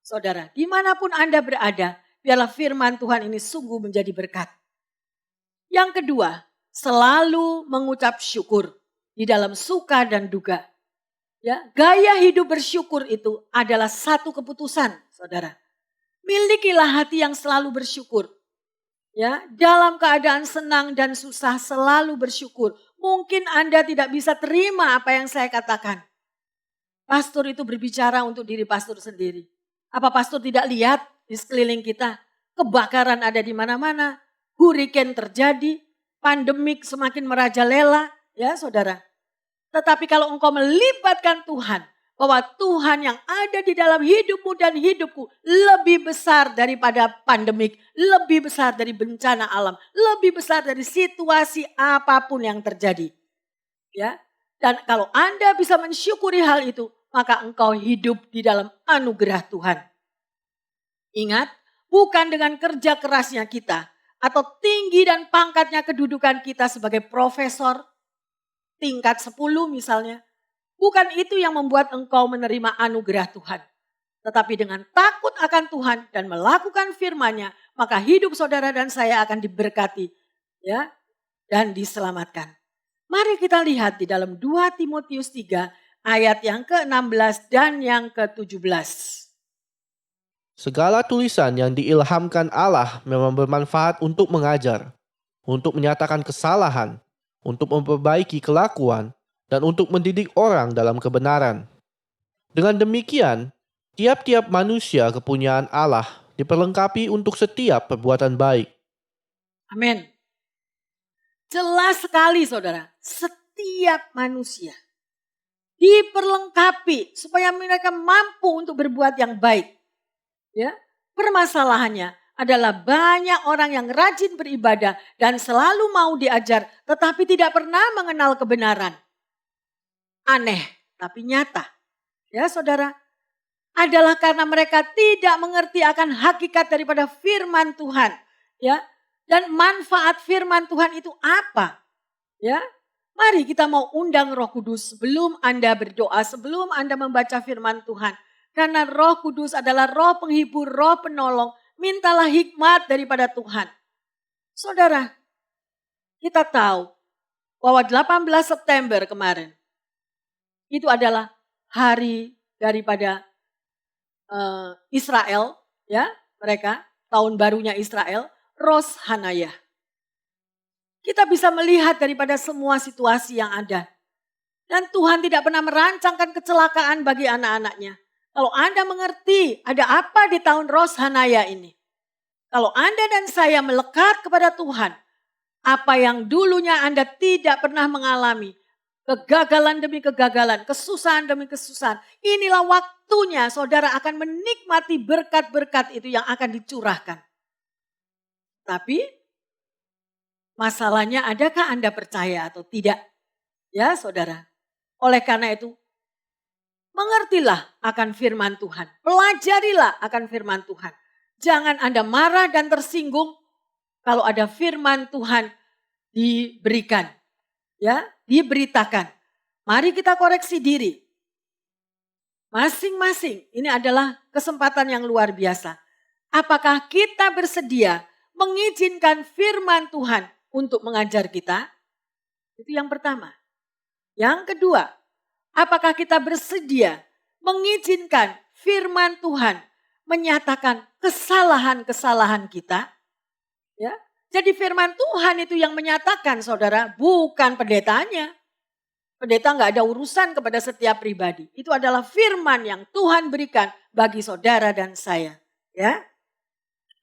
Saudara, dimanapun Anda berada, biarlah firman Tuhan ini sungguh menjadi berkat. Yang kedua, selalu mengucap syukur di dalam suka dan duka. Ya, gaya hidup bersyukur itu adalah satu keputusan, saudara. Milikilah hati yang selalu bersyukur. Ya, dalam keadaan senang dan susah selalu bersyukur. Mungkin Anda tidak bisa terima apa yang saya katakan. Pastor itu berbicara untuk diri pastor sendiri. Apa pastor tidak lihat di sekeliling kita? Kebakaran ada di mana-mana. Huriken terjadi. Pandemik semakin merajalela. Ya saudara. Tetapi kalau engkau melibatkan Tuhan. Bahwa Tuhan yang ada di dalam hidupmu dan hidupku lebih besar daripada pandemik, lebih besar dari bencana alam, lebih besar dari situasi apapun yang terjadi. Ya, dan kalau Anda bisa mensyukuri hal itu, maka engkau hidup di dalam anugerah Tuhan. Ingat, bukan dengan kerja kerasnya kita atau tinggi dan pangkatnya kedudukan kita sebagai profesor tingkat 10 misalnya. Bukan itu yang membuat engkau menerima anugerah Tuhan. Tetapi dengan takut akan Tuhan dan melakukan firman-Nya, maka hidup saudara dan saya akan diberkati, ya, dan diselamatkan. Mari kita lihat di dalam 2 Timotius 3 ayat yang ke-16 dan yang ke-17. Segala tulisan yang diilhamkan Allah memang bermanfaat untuk mengajar, untuk menyatakan kesalahan, untuk memperbaiki kelakuan, dan untuk mendidik orang dalam kebenaran. Dengan demikian, tiap-tiap manusia kepunyaan Allah diperlengkapi untuk setiap perbuatan baik. Amin. Jelas sekali saudara, setiap manusia diperlengkapi supaya mereka mampu untuk berbuat yang baik. Ya, permasalahannya adalah banyak orang yang rajin beribadah dan selalu mau diajar tetapi tidak pernah mengenal kebenaran. Aneh tapi nyata. Ya saudara, adalah karena mereka tidak mengerti akan hakikat daripada firman Tuhan. Ya, dan manfaat firman Tuhan itu apa? Ya, mari kita mau undang Roh Kudus sebelum Anda berdoa, sebelum Anda membaca firman Tuhan. Karena Roh Kudus adalah roh penghibur, roh penolong. Mintalah hikmat daripada Tuhan. Saudara, kita tahu bahwa 18 September kemarin, itu adalah hari daripada Israel, ya mereka tahun barunya Israel, Rosh Hanayah. Kita bisa melihat daripada semua situasi yang ada. Dan Tuhan tidak pernah merancangkan kecelakaan bagi anak-anaknya. Kalau Anda mengerti ada apa di tahun Rosh Hanayah ini. Kalau Anda dan saya melekat kepada Tuhan, apa yang dulunya Anda tidak pernah mengalami, kegagalan demi kegagalan, kesusahan demi kesusahan. Inilah waktunya saudara akan menikmati berkat-berkat itu yang akan dicurahkan. Tapi masalahnya adakah Anda percaya atau tidak? Ya saudara. Oleh karena itu, mengertilah akan firman Tuhan. Pelajarilah akan firman Tuhan. Jangan Anda marah dan tersinggung kalau ada firman Tuhan diberikan. Ya, diberitakan. Mari kita koreksi diri. Masing-masing ini adalah kesempatan yang luar biasa. Apakah kita bersedia mengizinkan firman Tuhan untuk mengajar kita? Itu yang pertama. Yang kedua, apakah kita bersedia mengizinkan firman Tuhan menyatakan kesalahan-kesalahan kita? Ya, jadi firman Tuhan itu yang menyatakan, saudara, bukan pendetanya. Pendeta nggak ada urusan kepada setiap pribadi. Itu adalah firman yang Tuhan berikan bagi saudara dan saya. Ya,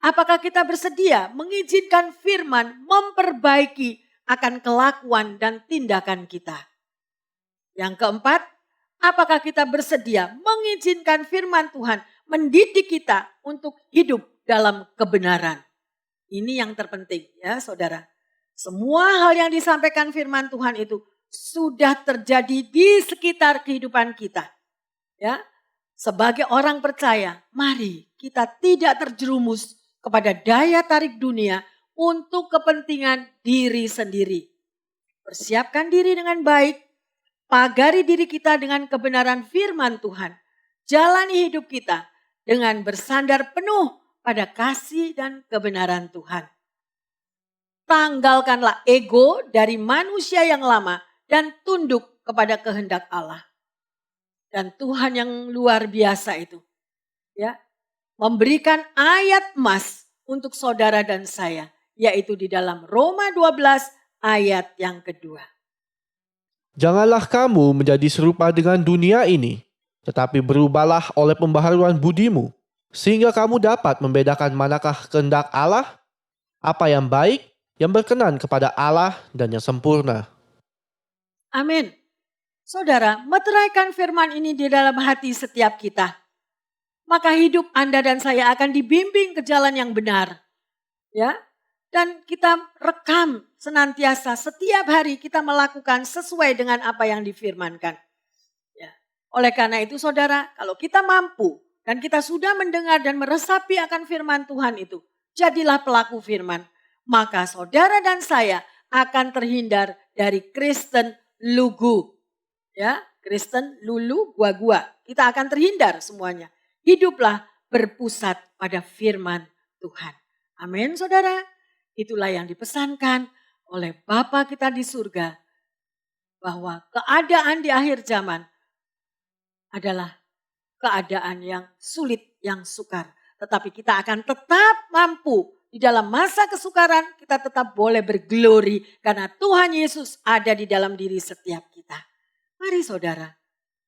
apakah kita bersedia mengizinkan firman memperbaiki akan kelakuan dan tindakan kita? Yang keempat, apakah kita bersedia mengizinkan firman Tuhan mendidik kita untuk hidup dalam kebenaran? Ini yang terpenting ya saudara. Semua hal yang disampaikan firman Tuhan itu sudah terjadi di sekitar kehidupan kita. Ya, sebagai orang percaya, mari kita tidak terjerumus kepada daya tarik dunia untuk kepentingan diri sendiri. Persiapkan diri dengan baik, pagari diri kita dengan kebenaran firman Tuhan. Jalani hidup kita dengan bersandar penuh pada kasih dan kebenaran Tuhan. Tanggalkanlah ego dari manusia yang lama dan tunduk kepada kehendak Allah. Dan Tuhan yang luar biasa itu, ya, memberikan ayat emas untuk saudara dan saya, yaitu di dalam Roma 12 ayat yang kedua. Janganlah kamu menjadi serupa dengan dunia ini, tetapi berubahlah oleh pembaharuan budimu, sehingga kamu dapat membedakan manakah kehendak Allah, apa yang baik, yang berkenan kepada Allah dan yang sempurna. Amin. Saudara, meteraikan firman ini di dalam hati setiap kita. Maka hidup Anda dan saya akan dibimbing ke jalan yang benar. Ya, dan kita rekam senantiasa setiap hari kita melakukan sesuai dengan apa yang difirmankan. Ya. Oleh karena itu saudara, kalau kita mampu dan kita sudah mendengar dan meresapi akan firman Tuhan itu, jadilah pelaku firman. Maka saudara dan saya akan terhindar dari Kristen lugu. Ya, Kristen lulu gua-gua. Kita akan terhindar semuanya. Hiduplah berpusat pada firman Tuhan. Amin saudara. Itulah yang dipesankan oleh Bapa kita di surga. Bahwa keadaan di akhir zaman adalah keadaan yang sulit, yang sukar. Tetapi kita akan tetap mampu di dalam masa kesukaran, kita tetap boleh berglori. Karena Tuhan Yesus ada di dalam diri setiap kita. Mari saudara,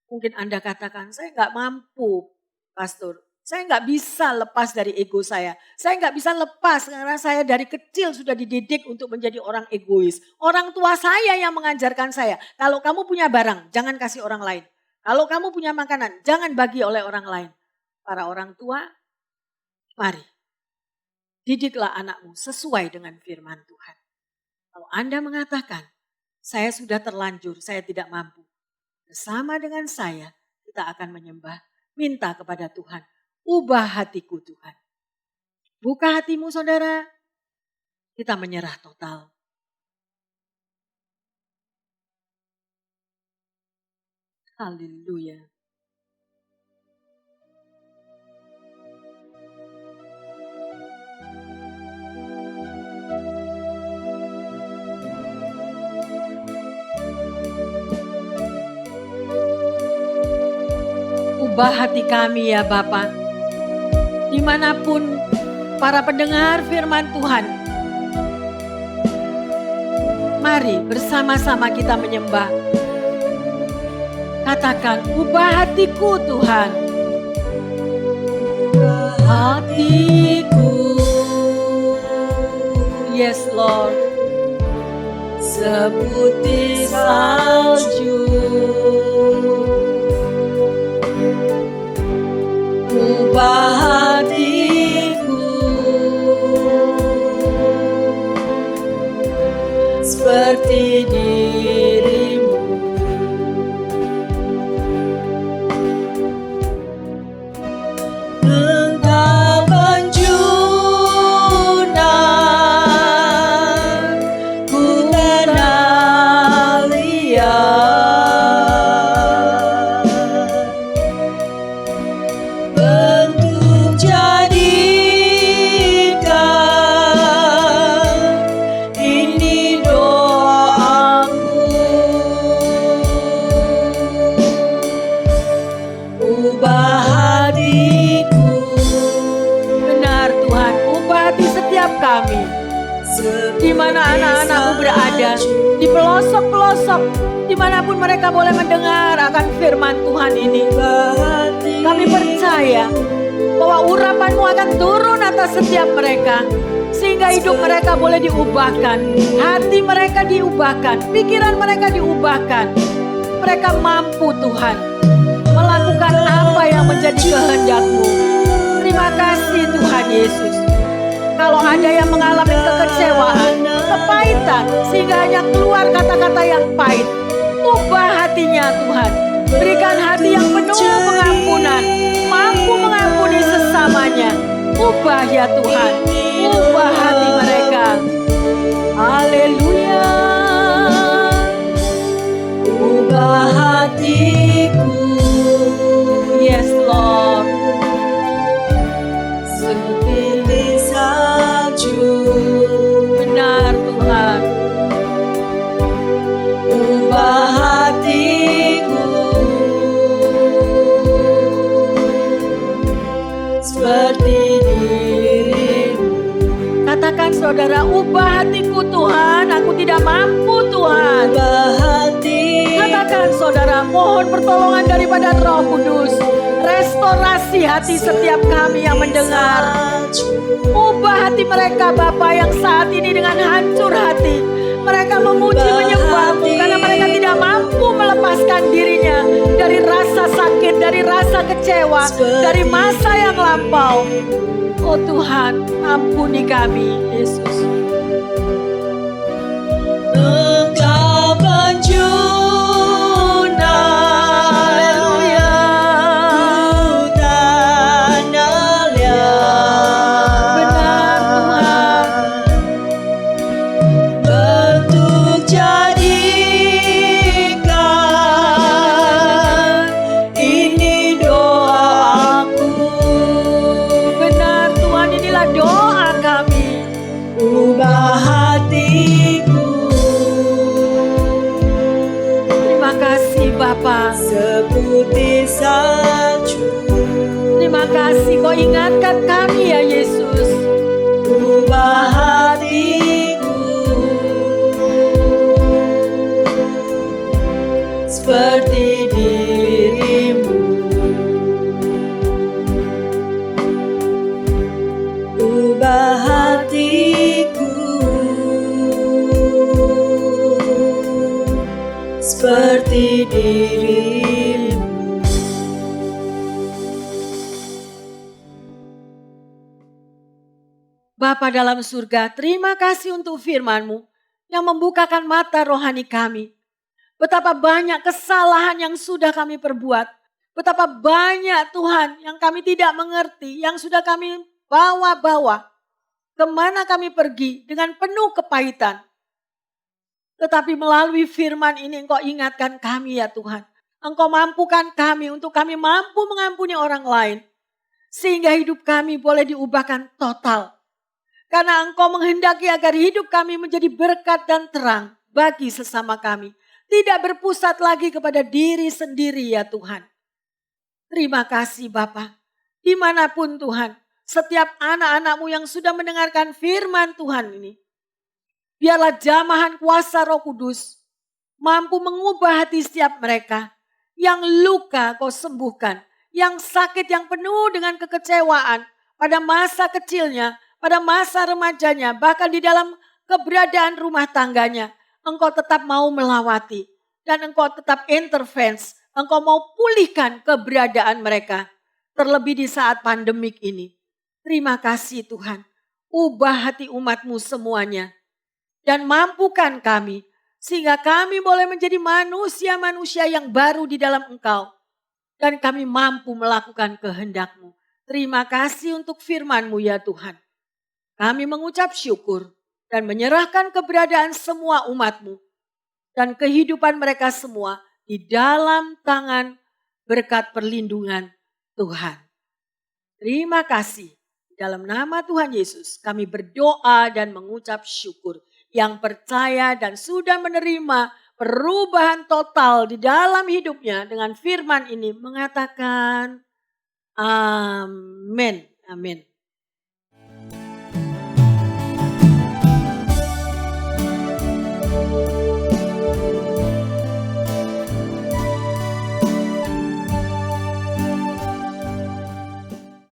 mungkin Anda katakan, saya nggak mampu pastor. Saya nggak bisa lepas dari ego saya. Saya nggak bisa lepas karena saya dari kecil sudah dididik untuk menjadi orang egois. Orang tua saya yang mengajarkan saya, kalau kamu punya barang, jangan kasih orang lain. Kalau kamu punya makanan, jangan bagi oleh orang lain. Para orang tua, mari. Didiklah anakmu sesuai dengan firman Tuhan. Kalau Anda mengatakan, saya sudah terlanjur, saya tidak mampu. Bersama dengan saya, kita akan menyembah, minta kepada Tuhan. Ubah hatiku Tuhan. Buka hatimu saudara, kita menyerah total. Haleluya. Ubah hati kami ya Bapa. Dimanapun para pendengar firman Tuhan. Mari bersama-sama kita menyembah. Katakan, ubah hatiku Tuhan. Hatiku. Yes Lord. Seputih salju. Ubah hatiku seperti dirimu. Engkau menjunar, ku kenal Dia. Bentuk jadi ubah hatiku. Benar Tuhan, ubah hati setiap kami. Di mana anak-anakmu berada, di pelosok-pelosok, dimanapun mereka boleh mendengar akan firman Tuhan ini. Kami percaya bahwa urapan-Mu akan turun atas setiap mereka, sehingga hidup mereka boleh diubahkan, hati mereka diubahkan, pikiran mereka diubahkan. Mereka mampu Tuhan melakukan apa yang menjadi kehendak-Mu. Terima kasih Tuhan Yesus. Kalau ada yang mengalami kekecewaan, kepahitan, sehingga hanya keluar kata-kata yang pahit, ubah hatinya Tuhan. Berikan hati yang penuh pengampunan, mampu mengampuni sesamanya. Ubah ya Tuhan, ubah hati mereka. Haleluya. Ubah hatiku. Yes Lord. Seperti salju. Benar Tuhan. Ubah hatiku. Seperti dirimu. Katakan saudara, ubah hatiku Tuhan, aku tidak mampu Tuhan. Ubah hatiku. Katakan saudara, mohon pertolongan daripada Roh Kudus. Restorasi hati setiap kami yang mendengar. Ubah hati mereka Bapa yang saat ini dengan hancur hati. Mereka memuji menyembah-Mu karena mereka tidak mampu melepaskan dirinya dari rasa sakit, dari rasa kecewa, dari masa yang lampau. Oh Tuhan, ampuni kami, Yesus. Engkau penjuna. Haleluya. Tanah liat. Benar Tuhan. Bentuk jadikan ini doaku. Benar Tuhan, inilah doa kami. Ubah hatiku. Terima kasih Bapa. Seputih salju. Terima kasih kau ingatkan kami ya Yesus. Ubah hatiku. Seperti dirimu. Ubah hatiku. Seperti dirimu. Bapa dalam surga, terima kasih untuk firman-Mu yang membukakan mata rohani kami. Betapa banyak kesalahan yang sudah kami perbuat. Betapa banyak Tuhan yang kami tidak mengerti, yang sudah kami bawa-bawa. Kemana kami pergi dengan penuh kepahitan. Tetapi melalui firman ini Engkau ingatkan kami ya Tuhan. Engkau mampukan kami untuk kami mampu mengampuni orang lain. Sehingga hidup kami boleh diubahkan total. Karena Engkau menghendaki agar hidup kami menjadi berkat dan terang bagi sesama kami. Tidak berpusat lagi kepada diri sendiri ya Tuhan. Terima kasih Bapa. Dimanapun Tuhan, setiap anak-anak-Mu yang sudah mendengarkan firman Tuhan ini. Biarlah jamahan kuasa Roh Kudus mampu mengubah hati setiap mereka. Yang luka Kau sembuhkan. Yang sakit, yang penuh dengan kekecewaan pada masa kecilnya, pada masa remajanya, bahkan di dalam keberadaan rumah tangganya. Engkau tetap mau melawati dan Engkau tetap intervensi. Engkau mau pulihkan keberadaan mereka. Terlebih di saat pandemik ini. Terima kasih Tuhan. Ubah hati umat-Mu semuanya. Dan mampukan kami. Sehingga kami boleh menjadi manusia-manusia yang baru di dalam Engkau. Dan kami mampu melakukan kehendak-Mu. Terima kasih untuk firman-Mu ya Tuhan. Kami mengucap syukur. Dan menyerahkan keberadaan semua umat-Mu. Dan kehidupan mereka semua di dalam tangan berkat perlindungan Tuhan. Terima kasih. Dalam nama Tuhan Yesus kami berdoa dan mengucap syukur. Yang percaya dan sudah menerima perubahan total di dalam hidupnya dengan firman ini mengatakan Amin. Amin.